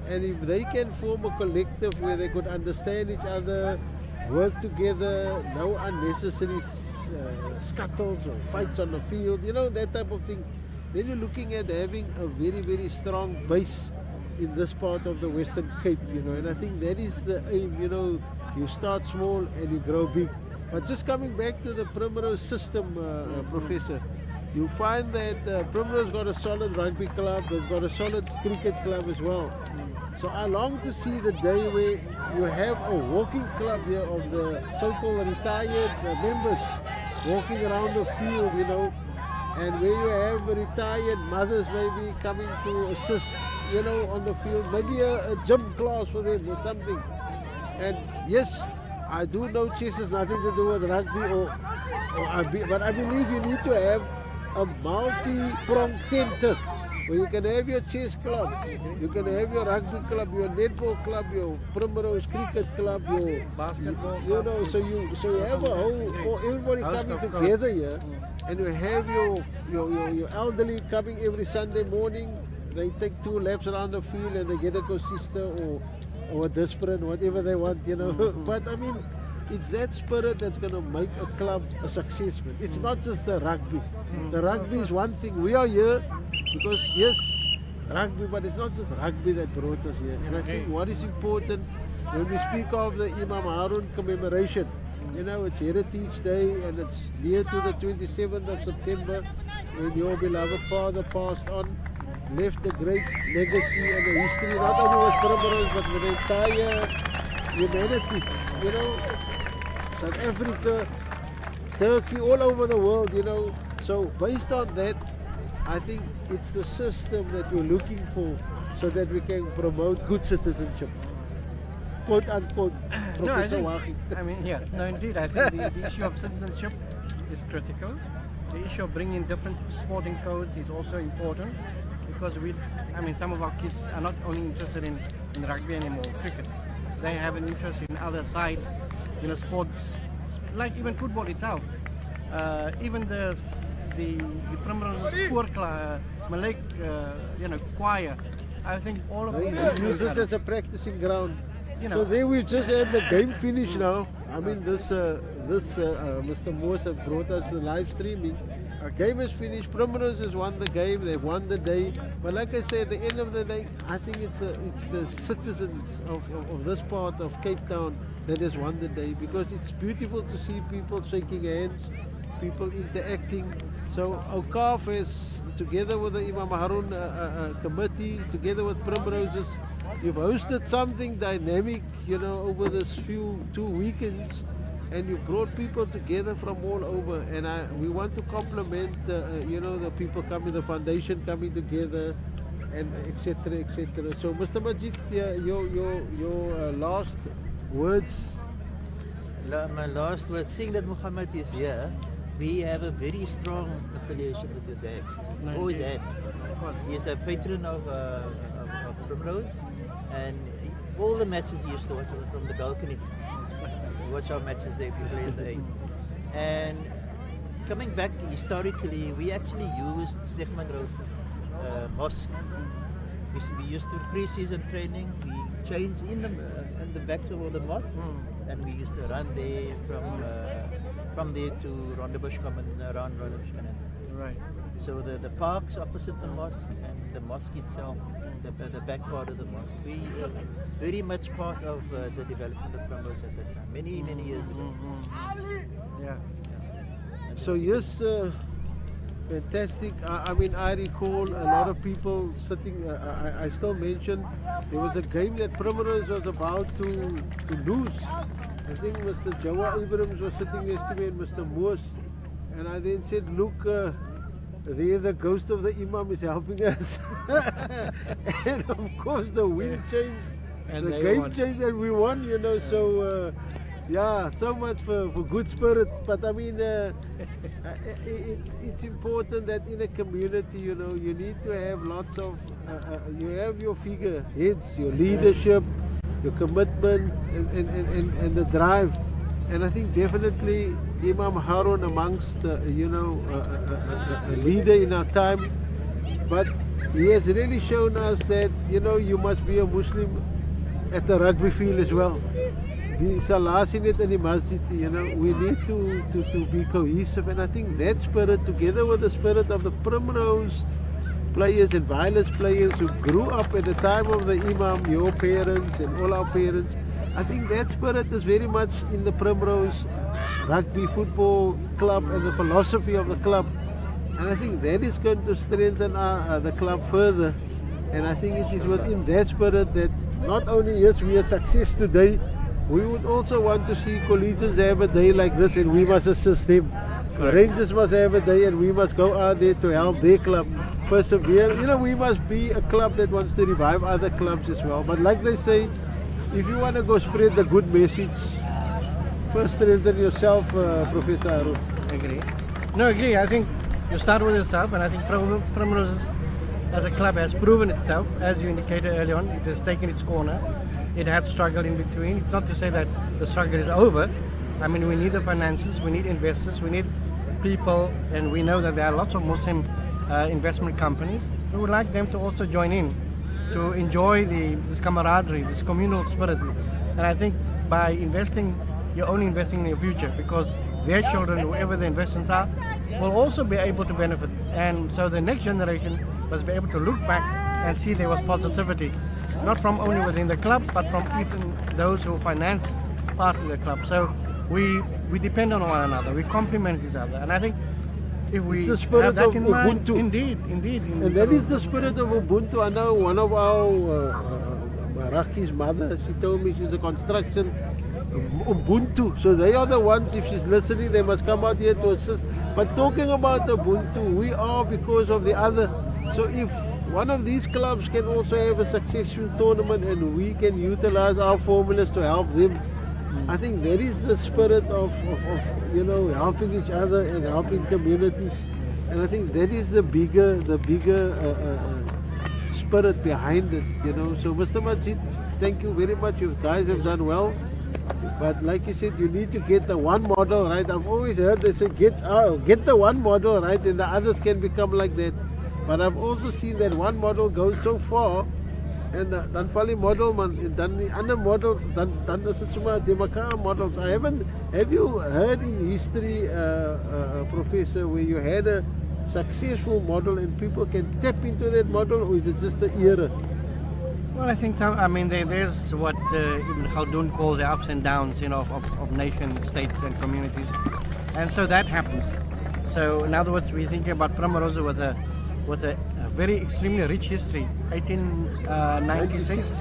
and if they can form a collective where they could understand each other, work together, no unnecessary scuttles or fights on the field, you know, that type of thing, then you're looking at having a very, very strong base in this part of the Western Cape, you know, and I think that is the aim, you know, you start small and you grow big. But just coming back to the Primrose system, Professor, you find that Primrose got a solid rugby club, they've got a solid cricket club as well. So I long to see the day where you have a walking club here of the so-called retired members walking around the field, you know, and where you have retired mothers maybe coming to assist, you know, on the field, maybe a gym class for them or something. And yes, I do know chess has nothing to do with rugby, but I believe you need to have a multi-pronged center Or you can have your chess club, you can have your rugby club, your netball club, your Primrose cricket club, your Basketball you club. know. So you have a whole everybody Host coming of together codes. here, and you have your elderly coming every Sunday morning. They take 2 laps around the field and they get a co-sister or a disprin, whatever they want, you know. But I mean, it's that spirit that's going to make a club a success, man. It's not just the rugby. The rugby is one thing. We are here because, yes, rugby, but it's not just rugby that brought us here. And I think what is important when we speak of the Imam Haron commemoration, you know, it's Heritage Day and it's near to the 27th of September when your beloved father passed on, left a great legacy and a history, not only with Primrose but with the entire humanity, you know, South Africa, Turkey, all over the world, you know. So based on that, I think it's the system that we're looking for so that we can promote good citizenship. Quote unquote, Professor Wahi. I mean, yes, no, indeed. I think the issue of citizenship is critical. The issue of bringing different sporting codes is also important because some of our kids are not only interested in rugby anymore, cricket. They have an interest in other side, sports, like even football itself. Even the Primrose Sport Malay, choir. I think all of these use this as a practicing ground. You So know, there we just had the game finish now. I mean, Mr. Moose have brought us the live streaming. Game is finished. Primrose has won the game. They've won the day. But like I say, at the end of the day, I think it's the citizens of this part of Cape Town that has won the day, because it's beautiful to see people shaking hands, people interacting. So Awqafsa is, together with the Imam Haron committee, together with Primroses, you've hosted something dynamic, over this 2 weekends, and you brought people together from all over. And we want to compliment, the people coming, the foundation coming together, and etc. etc. So, Mr. Majid, your last words. My last word, seeing that Muhammad is here, we have a very strong affiliation with your dad. Always had. He is a patron of Primrose, and all the matches he used to watch from the balcony. Watch our matches there if you play in the 8. And coming back historically, we actually used Stegman Road Mosque. We used to pre-season training. We changed in the backs of the mosque, and we used to run there from there to Rondebush Common, around Rondebush Common. right. So the parks opposite the mosque and the mosque itself, the back part of the mosque, we were very much part of the development of Primrose at that time, many years ago. Yeah. So yes, fantastic. I recall a lot of people sitting. I still mention there was a game that Primrose was about to lose. I think Mr. Jawa Abrams was sitting next to me and Mr. Moose, and I then said, look, there the ghost of the Imam is helping us. And of course the wind changed, And the they game won. changed, and we won, so yeah, so much for good spirit. But I mean, it's important that in a community, you need to have lots of, you have your figureheads, your leadership, your commitment, and the drive. And I think definitely Imam Haron amongst, a leader in our time. But he has really shown us that, you must be a Muslim at the rugby field as well. The Salah Sinet and the Masjid, we need to be cohesive. And I think that spirit, together with the spirit of the Primrose players and Violets players who grew up at the time of the Imam, your parents and all our parents, I think that spirit is very much in the Primrose Rugby Football Club and the philosophy of the club. And I think that is going to strengthen the club further. And I think it is within that spirit that not only, yes, we are success today, we would also want to see collegians have a day like this, and we must assist them. Rangers must have a day, and we must go out there to help their club persevere. We must be a club that wants to revive other clubs as well. But like they say, if you want to go spread the good message, first strengthen yourself, Professor Haron. Agree. No, agree. I think you start with yourself, and I think Primroses as a club has proven itself, as you indicated early on. It has taken its corner. It had struggled in between. It's not to say that the struggle is over. I mean, we need the finances, we need investors, we need people, and we know that there are lots of Muslim investment companies. We would like them to also join in, to enjoy this camaraderie, this communal spirit. And I think by investing, you're only investing in your future, because their children, whoever the investments are, will also be able to benefit. And so the next generation must be able to look back and see there was positivity, not from only within the club, but from even those who finance part of the club. So we depend on one another, we complement each other. And I think if we have that in mind, indeed. And that is the spirit of Ubuntu. I know one of our Raki's mother, she told me she's a construction Ubuntu. So they are the ones, if she's listening, they must come out here to assist. But talking about Ubuntu, we are because of the other. So if one of these clubs can also have a successful tournament and we can utilize our formulas to help them, I think that is the spirit of helping each other and helping communities. And I think that is the bigger spirit behind it, So Mr. Majid, thank you very much. You guys have done well. But like you said, you need to get the one model right. I've always heard they say get the one model right and the others can become like that. But I've also seen that one model goes so far and dan val die model man en dan die ander models dan is dit sommer die mekaar models. Have you heard in history, Professor, where you had a successful model and people can tap into that model, or is it just the era? Well, I think there's what Ibn Khaldun calls the ups and downs, of nation states and communities, and so that happens. So in other words, we're thinking about PRIMROSES with a very extremely rich history, 1896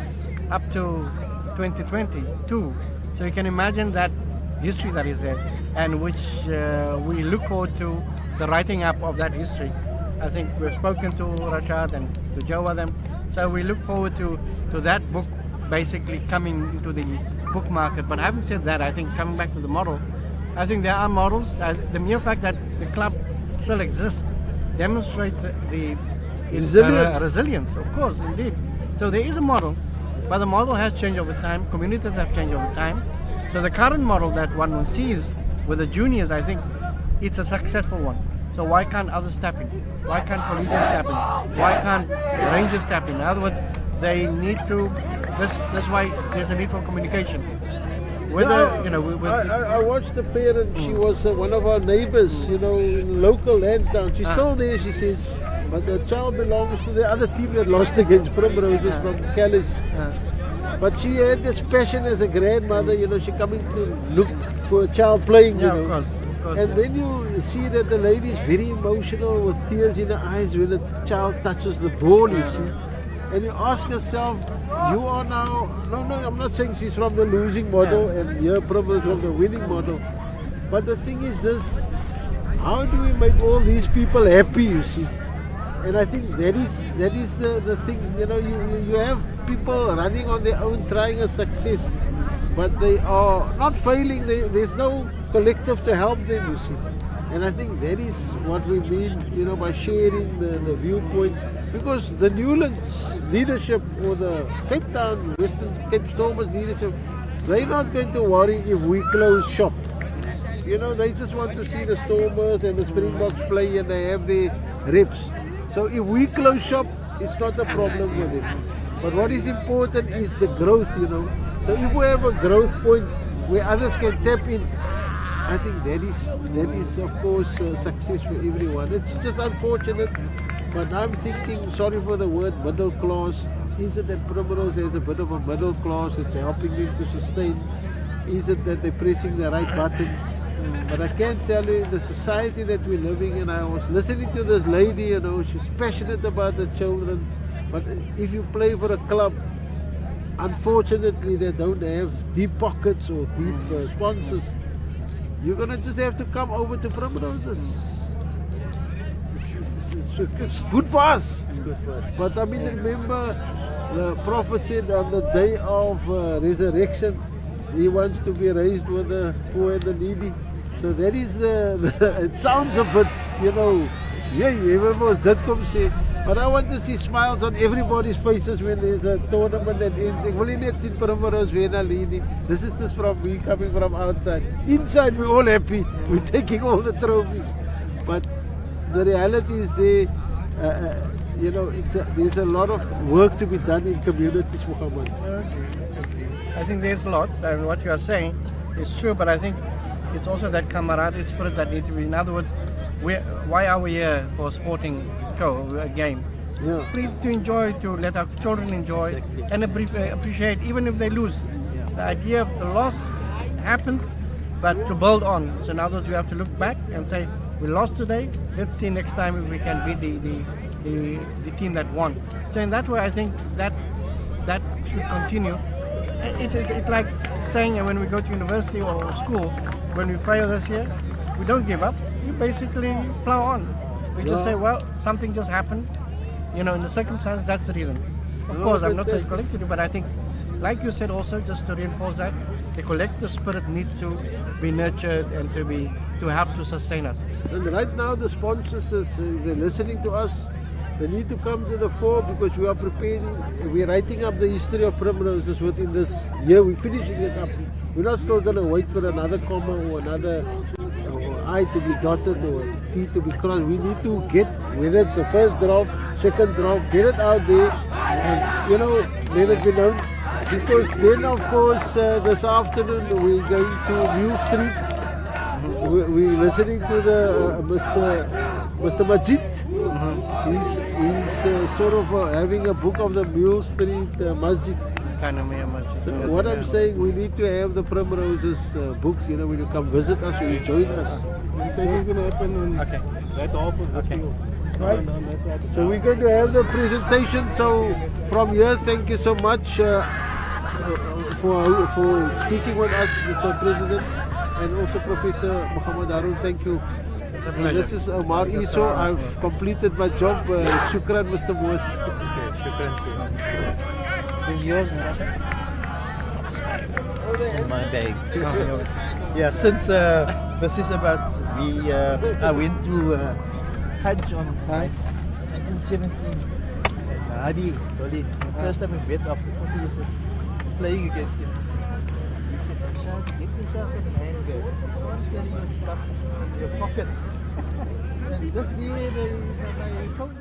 up to 2022. So you can imagine that history that is there, and which we look forward to the writing up of that history. I think we've spoken to Rashad and to Joe and them. So we look forward to that book basically coming into the book market. But having said that, I think coming back to the model, I think there are models. The mere fact that the club still exists demonstrates its resilience, of course, indeed. So there is a model, but the model has changed over time. Communities have changed over time. So the current model that one sees with the juniors, I think it's a successful one. So why can't others step in? Why can't collegians step in? Why can't rangers step in? In other words, they need to. That's why there's a need for communication. Whether I watched the parent. She was one of our neighbors. In local Lansdowne. She's still there. She says, but the child belongs to the other team that lost against PRIMROSES from Calais. But she had this passion as a grandmother. She coming to look for a child playing. Of course. And then you see that the lady is very emotional with tears in her eyes when the child touches the ball, you see. And you ask yourself, you are now, no, I'm not saying she's from the losing model and you're probably from the winning model. But the thing is this, how do we make all these people happy, you see? And I think that is the thing, you have people running on their own, trying a success, but they are not failing, there's no collective to help them, you see. And I think that is what we mean, by sharing the viewpoints. Because the Newlands leadership or the Cape Town, Western Cape Stormers leadership, they're not going to worry if we close shop. They just want to see the Stormers and the Springboks play and they have their reps. So if we close shop, it's not a problem with it. But what is important is the growth, So if we have a growth point where others can tap in, I think that is of course success for everyone. It's just unfortunate, but I'm thinking, sorry for the word, middle class. Is it that PRIMROSES has a bit of a middle class that's helping them to sustain? Is it that they're pressing the right buttons? But I can tell you, the society that we're living in, I was listening to this lady, she's passionate about the children, but if you play for a club, unfortunately they don't have deep pockets or deep sponsors. You're going to just have to come over to PRIMROSES. It's good for us. It's good for us. But remember, the Prophet said on the day of resurrection, he wants to be raised with the poor and the needy. So that is it sounds a bit, Ja, jy wil mos dit kom sê. But I want to see smiles on everybody's faces when there's a tournament that ends. Ek wil nie net sien Primrose wen alleen nie. This is just from me coming from outside. Inside we're all happy. We're taking all the trophies. But the reality is there, you know, there's a lot of work to be done in communities, Muhammad. I think there's lots, and what you are saying is true, but I think it's also that camaraderie spirit that needs to be. In other words, why are we here for a sporting a game? Yeah. To enjoy, to let our children enjoy, and appreciate, even if they lose. The idea of the loss happens, but to build on. So in other words, we have to look back and say, we lost today, let's see next time if we can beat the team that won. So in that way, I think that should continue. It's like saying when we go to university or school, when we fail this year, we don't give up. You basically plow on. We just say, well, something just happened. You know, in the circumstance, that's the reason. Of course, I'm not saying collectively, but I think, like you said also, just to reinforce that, the collective spirit needs to be nurtured and to help to sustain us. And right now, the sponsors, they're listening to us. They need to come to the fore because we are preparing, we're writing up the history of Primroses within this year. We're finishing it up. We're not still going to wait for another comma or another I to be dotted or T to be crossed. We need to get, whether it's the first drop, second drop, get it out there and, you know, let it be known. Because then, of course, this afternoon we're going to New Street. We're listening to the Mr. Majid. He's sort of having a book of the Mule Street Masjid. So what I'm saying, we need to have the Primroses book, you know, when you come visit us, when you join us. This is going to happen in that half of the field. Right. So we're going to have the presentation. So from here, thank you so much for speaking with us, Mr. President, and also Professor Muhammad Haron. Thank you. This is Omar Iso. I've completed my job. Shukran, Mr. Moos. This is yours, In my bag. Yeah, since this is about I went to Hajj on 1917 and Hadi, Dolly, first time I met after 40 years of playing against him. He said, "Rashad, get yourself an handbag. Don't carry your stuff in your pockets." And just there, my phone.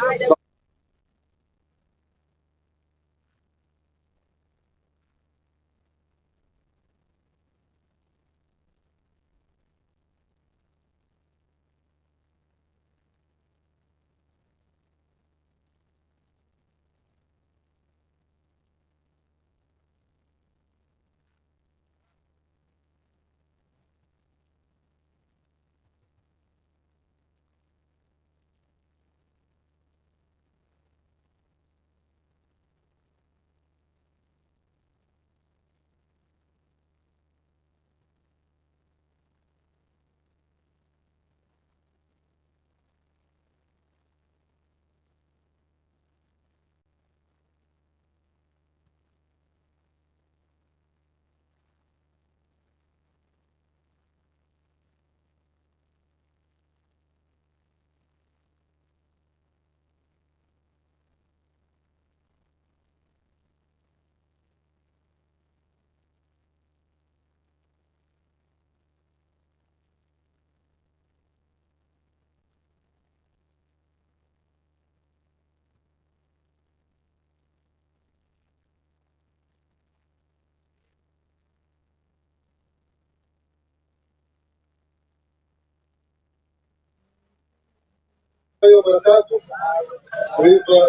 We've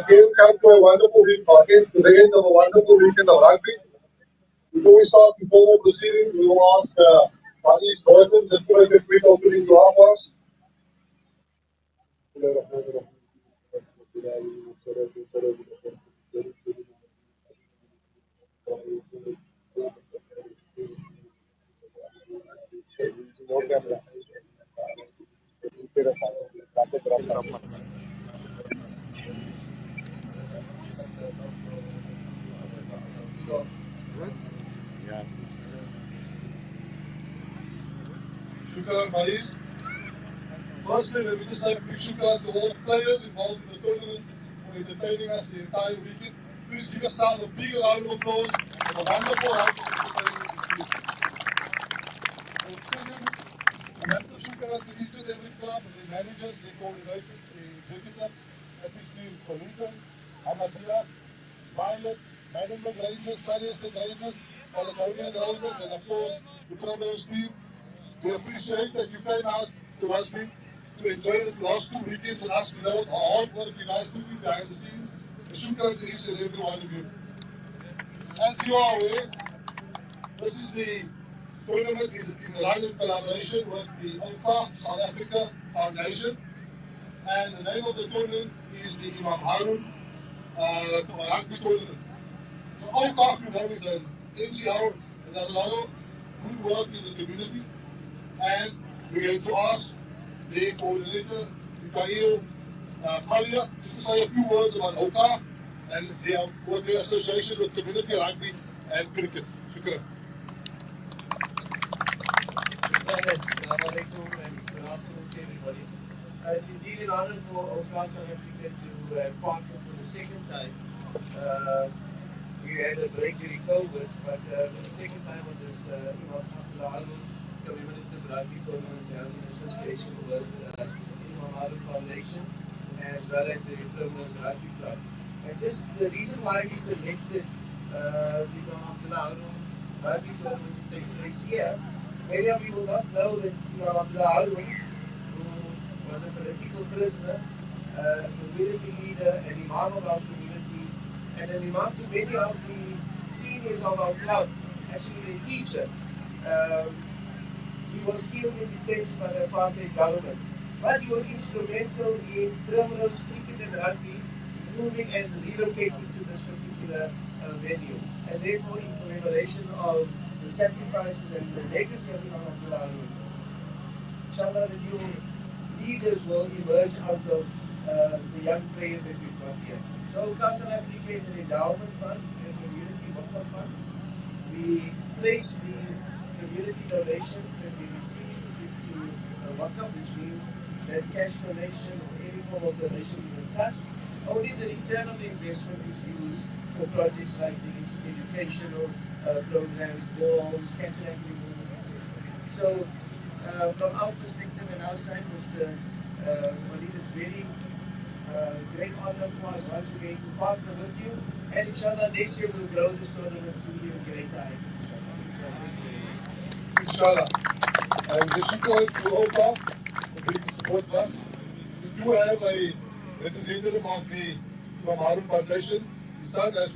again come to a wonderful week, again to the end of a wonderful weekend of rugby. Before we start the formal proceedings, we will ask Paddy's Gordon just to make a quick opening dua for us. Shukran, Paddy. Firstly, let me just say a big shukran to all players involved in the tournament for entertaining us the entire weekend. Please give yourself a big round of applause for the wonderful round of entertainment. And second, a massive shukran to each and every club, their managers, their coordinators, their executives, especially Colinton, Ahmadiyya, Violet, Management Rangers, Surrey Estate Rangers, Caledonian Roses, and of course, the PRIMROSES team. We appreciate that you came out to Rugby to enjoy the last 2 weekends with us. We know how hard work you guys do behind the scenes. A shukran to each and every one of you. As you are aware, this is the tournament is in run in collaboration with the Awqafsa South Africa Foundation. And the name of the tournament is the Imam Haron Rugby Tournament. So Awqafsa, you know, is an NGO that does a lot of good work in the community. And we're going to ask the coordinator, Mikhail Palia, to say a few words about Awqafsa and what their association with community rugby and cricket. Shukran. Assalamu alaikum and good afternoon to everybody. It's indeed an honor for Awqafsa South Africa to partner for the second time. We had a break during COVID, but for the second time on this Imam Haron Commemorative Rugby Tournament held in association with Imam Haron Foundation as well as the PRIMROSES Rugby Club. And just the reason why we selected the Imam Haron Rugby Tournament to take place here, many of you will not know that Imam Haron, who was a political prisoner, a community leader, an imam of our community, and an imam to many of the seniors of our club, actually the teacher. He was killed in detention by the apartheid government. But he was instrumental in PRIMROSES cricket and rugby moving and relocating to this particular venue. And therefore, in commemoration of the sacrifices and the legacy of Imam Haron, inshallah, the new leaders will emerge out of the young players that we've got here. So, Awqafsa South Africa is an endowment fund, a community wakaf fund. We place the community donations that we receive into a wakaf, which means that cash donation or any form of donation we will touch. Only the return of the investment is used for projects like these, educational programs, balls, cataract removal, etc. So, from our perspective and our side, Mr. Walid is very great honor for us once again to partner with you and each other. Next year we'll grow this tournament to even greater heights. Inshallah. And the support to Awqaf, the big support us. We do have a representative of the Imam Haron Foundation. His son, as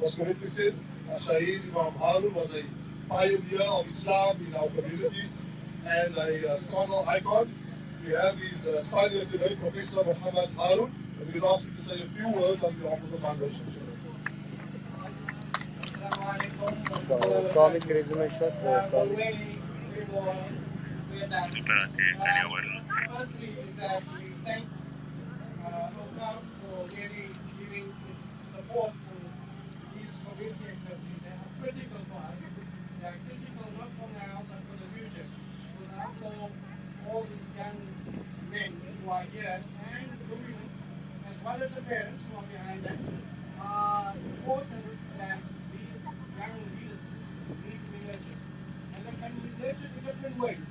was correctly said, Shaheed Imam Haron was a pioneer of Islam in our communities and a scholar icon. We have his son here today, Professor Muhammad Haron, and we'll ask him to say a few words on behalf of the foundation. Firstly, is that we thank Awqaf for really giving support to these community activities. They are critical for us. They are critical not for now, but for the future. Because after all these young men who are here and the women, as well as the parents who are behind them, are important that these young leaders need to be nurtured. And they can be nurtured in different ways.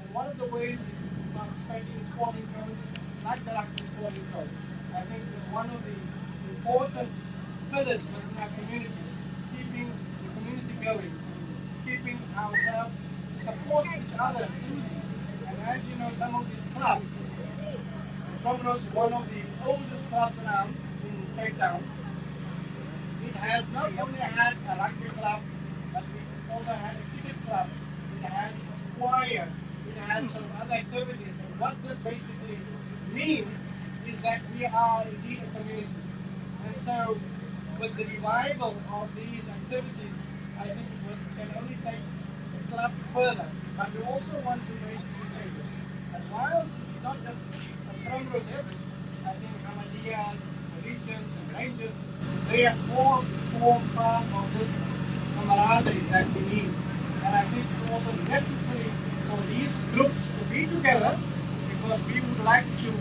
And one of the ways is participating in sporting codes, like the Rugby sporting code. I think it's one of the important pillars within our communities, keeping the community going, keeping ourselves to support each other through these. And as you know, some of these clubs, PRIMROSES is one of the oldest clubs around in Cape Town. It has not only had a rugby club, but we also had a cricket club. It has a choir. It has some other activities. And what this basically means is that we are indeed a community. And so, with the revival of these activities, I think it can only take the club further. But we also want to basically say this. And whilst it's not just a PRIMROSES effort, I think Ahmadiyas, Legions, and Rangers, they are all form part of this camaraderie that we need. And I think it's also necessary for these groups to be together because we would like to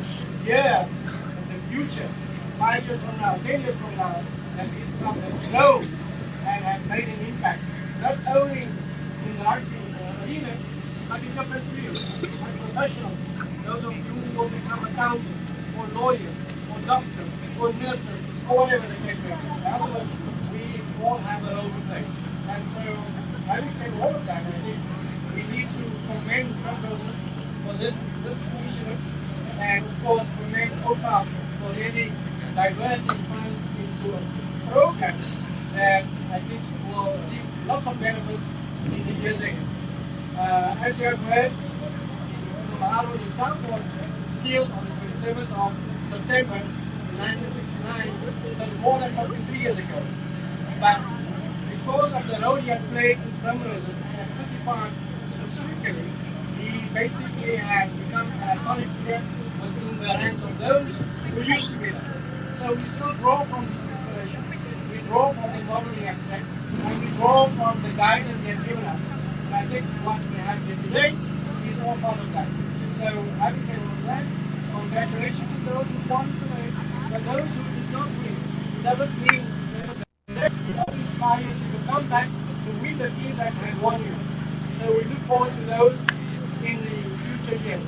hear in the future, 5 years from now, 10 years from now, that these clubs have grown and have made an impact, not only in the rugby arena, but in different fields, like professionals, those of you who will become accountants, or lawyers, or doctors, or nurses, or whatever the case may be. In other words, we all have a role to play. And so, having said all of that, I think we need to commend PRIMROSES for this initiative, and of course commend Awqaf for really diverting funds into a program that I think will reap lots of benefits in the years ahead. As you have heard, Imam Haron himself was killed on the 27th of September 1969, so more than 43 years ago. But because of the role he had played in PRIMROSES and at City Park specifically, he basically had become an iconic figure within the ranks of those who used to be there. So we still draw from this inspiration, we draw from the model he had set, and we draw from the guidance he had given us. And I think what we have here today is all part of that. So having said all that, congratulations to those who won today, but those who did not win, it doesn't mean that it inspires you to come back to win the team that had won you. So we look forward to those in the future years.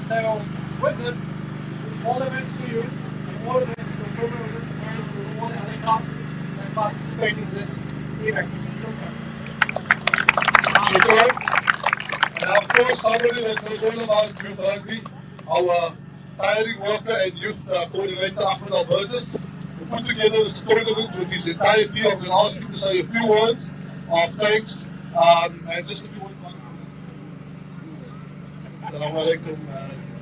So with this, all the best to you, and all the best to PRIMROSES and to all the other clubs that participate in this event. And of course, somebody that knows all about youth rugby, our tiring worker and youth coordinator, Ahmed Albertus, who put together this tournament with his entire team. I'm going to ask him to say a few words of thanks and just a few words. Assalamu alaikum,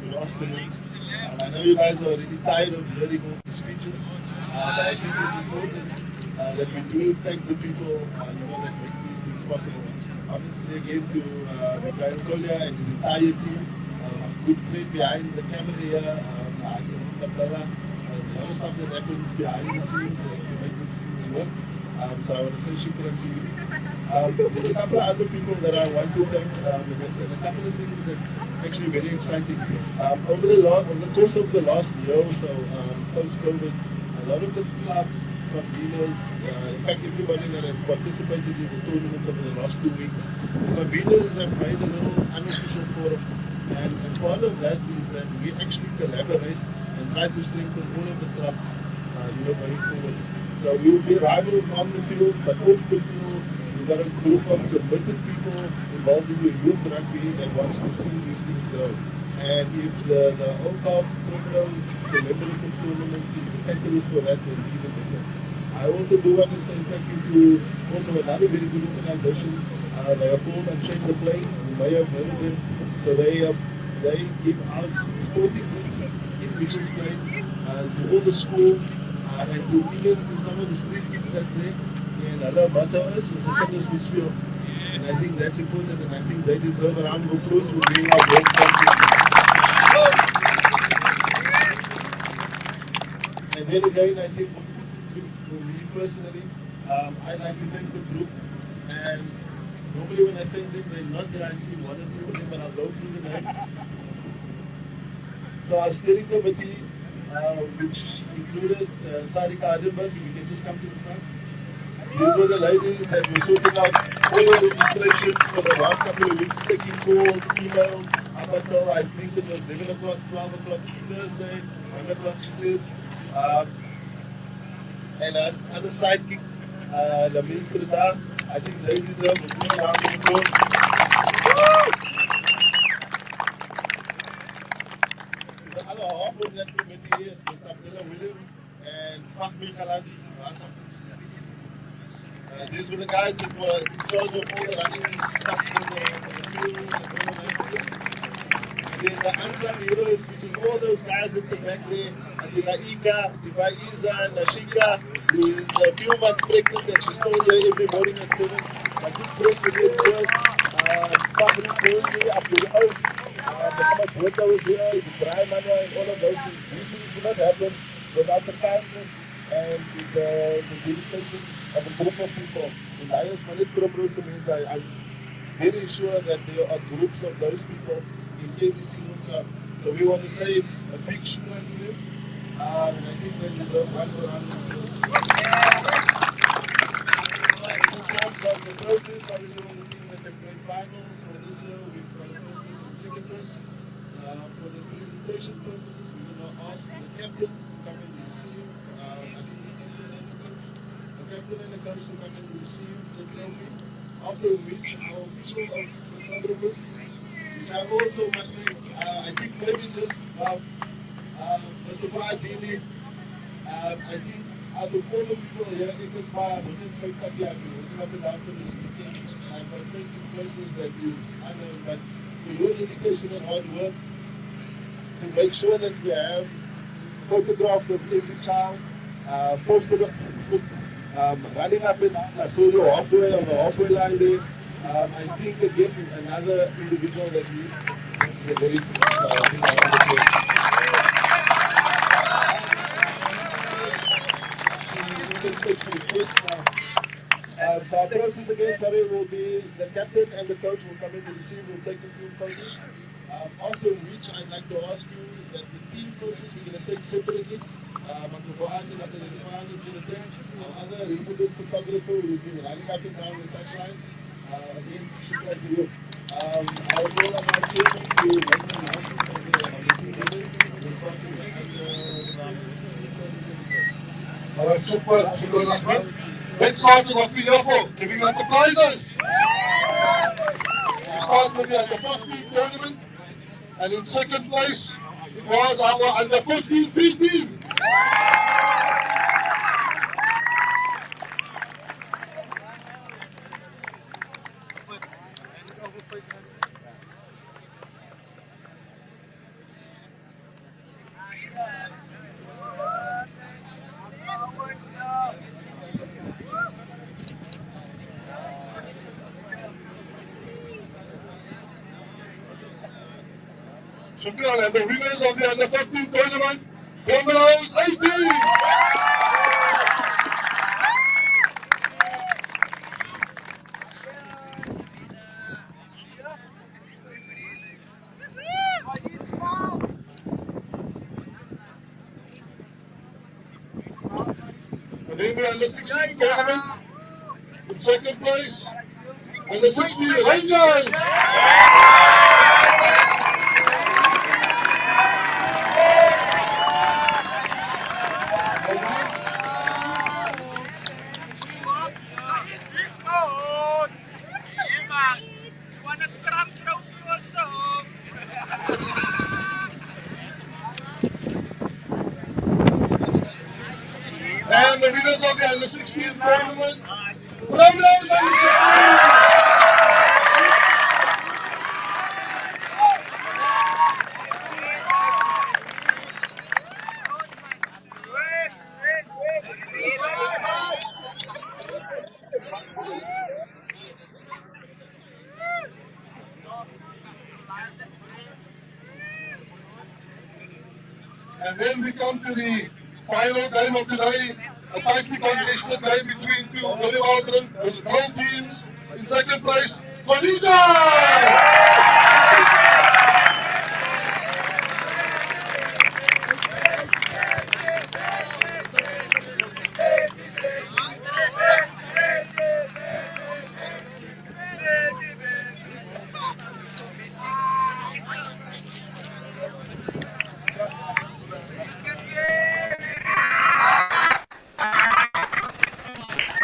good afternoon. I know you guys are already tired of hearing all these speeches, but I think it's important that we do thank the people that make these things possible. Obviously, again, to Mikhail Kolya and his entire team, good friend behind the camera here, Abdullah. There's a lot of stuff that happens behind the scenes to make these things work. So I want to say shukran to you. There's a couple of other people that I want to thank, and a couple of things that are actually very exciting. Over the course of the last year or so, post-COVID, a lot of the clubs, conveners, in fact everybody that has participated in the tournament over the last 2 weeks, the conveners have made a little unofficial forum. And part of that is that we actually collaborate and and try to strengthen all of the clubs going forward. So we will be rivals on the field, but off the field, we've got a group of committed people involved in the youth rugby that wants to see these things grow. And if the Awqafsa commemorative tournament is the catalyst for that, then even better. I also do want to say thank you to also another very good organization. They are called Unchain the Plane. You may have heard of them. So they give out sporting goods in Mitchell's Plain to all the schools and to even to some of the street kids that's there. And other motto is secondary good skill. And I think that's important, and I think they deserve a round of applause for being our world champions. And then again, I think for me personally, I like to thank the group. And normally when I thank them, they're not there. I see one or two of them, but I'll go through the names. So our steering committee, which included Sarika Adenberg, if you can just come to the front. These were the ladies that were sorting out all the registrations for the last couple of weeks, taking calls, emails, up until I think it was 11 o'clock, 12 o'clock Thursday, 1 o'clock she says. And as other sidekick, the Minister Da, I think they deserve a good round of applause. The other half of that committee is Mr. Abdullah Williams and Fahmi Khaladi. These were the guys that were in charge of all the running stuff for the field, and then the unsung heroes, which is all those guys at the back there, Adila Ika, Divaiza, Nashika, who is a few months pregnant and she's still here every morning at 7. My good friend was here first, Fahmi Khaladi, Abdul Oud, Muhammad Bota was here, Ibrahim Anwar, and all of those things. These things do not happen without the kindness and the dedication of a group of people. In Lions Manit PRIMROSES means I'm very sure that there are groups of those people in every single club. So we want to say a big shukran to them. And I think they deserve one round of applause. In terms of the process, obviously all the teams that have played finals for this year, we've got a first place and second place. For the presentation purposes, we're going to ask the captain to come and receive, the captain and the coach to come and receive the trophy. After which our official of the photographers, which I also must say, I think maybe just Mr. Fahadini, I think out of all the people here in this fire, which is spectacular, looking up and down for this weekend, I've taken places that is unknown, but for your dedication and hard work, to make sure that we have photographs of every child, posted up, running up and down. I saw you halfway on the halfway line there. I think again another individual that is a very so our process again, sorry, will be the captain and the coach will come in to receive, we'll take a few photos. After which I'd like to ask you that the team photos we're going to take separately. Dr. Boaz and Dr. Rifan is going to take our other resident photographer who's been running up and down the touchline. Again, shukran to you. I will call on my chairman to make the announcement of the team members. We'll start with Alright, shukran Ahmed. Let's start with what we're here for, giving out the prizes. We start with the under 15 tournament, and in second place it was our under 15 B team. Shukran, and the winners of the under 15 tournament, PRIMROSES 18. And then the under 16 tournament, in second place, under 16 Rangers. And the winners of the under 16 tournament, PRIMROSES under 16. And then we come to the final game of today, a tightly contested game between two very well-drawn teams. In second place, Khadija!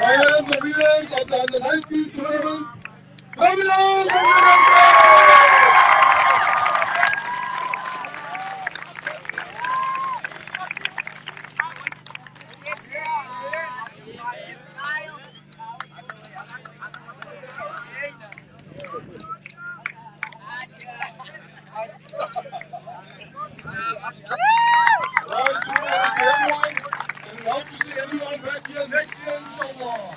And the winners of the under 19 tournament, PRIMROSES! Right, so everyone, and we hope to see everyone back here next year, inshallah.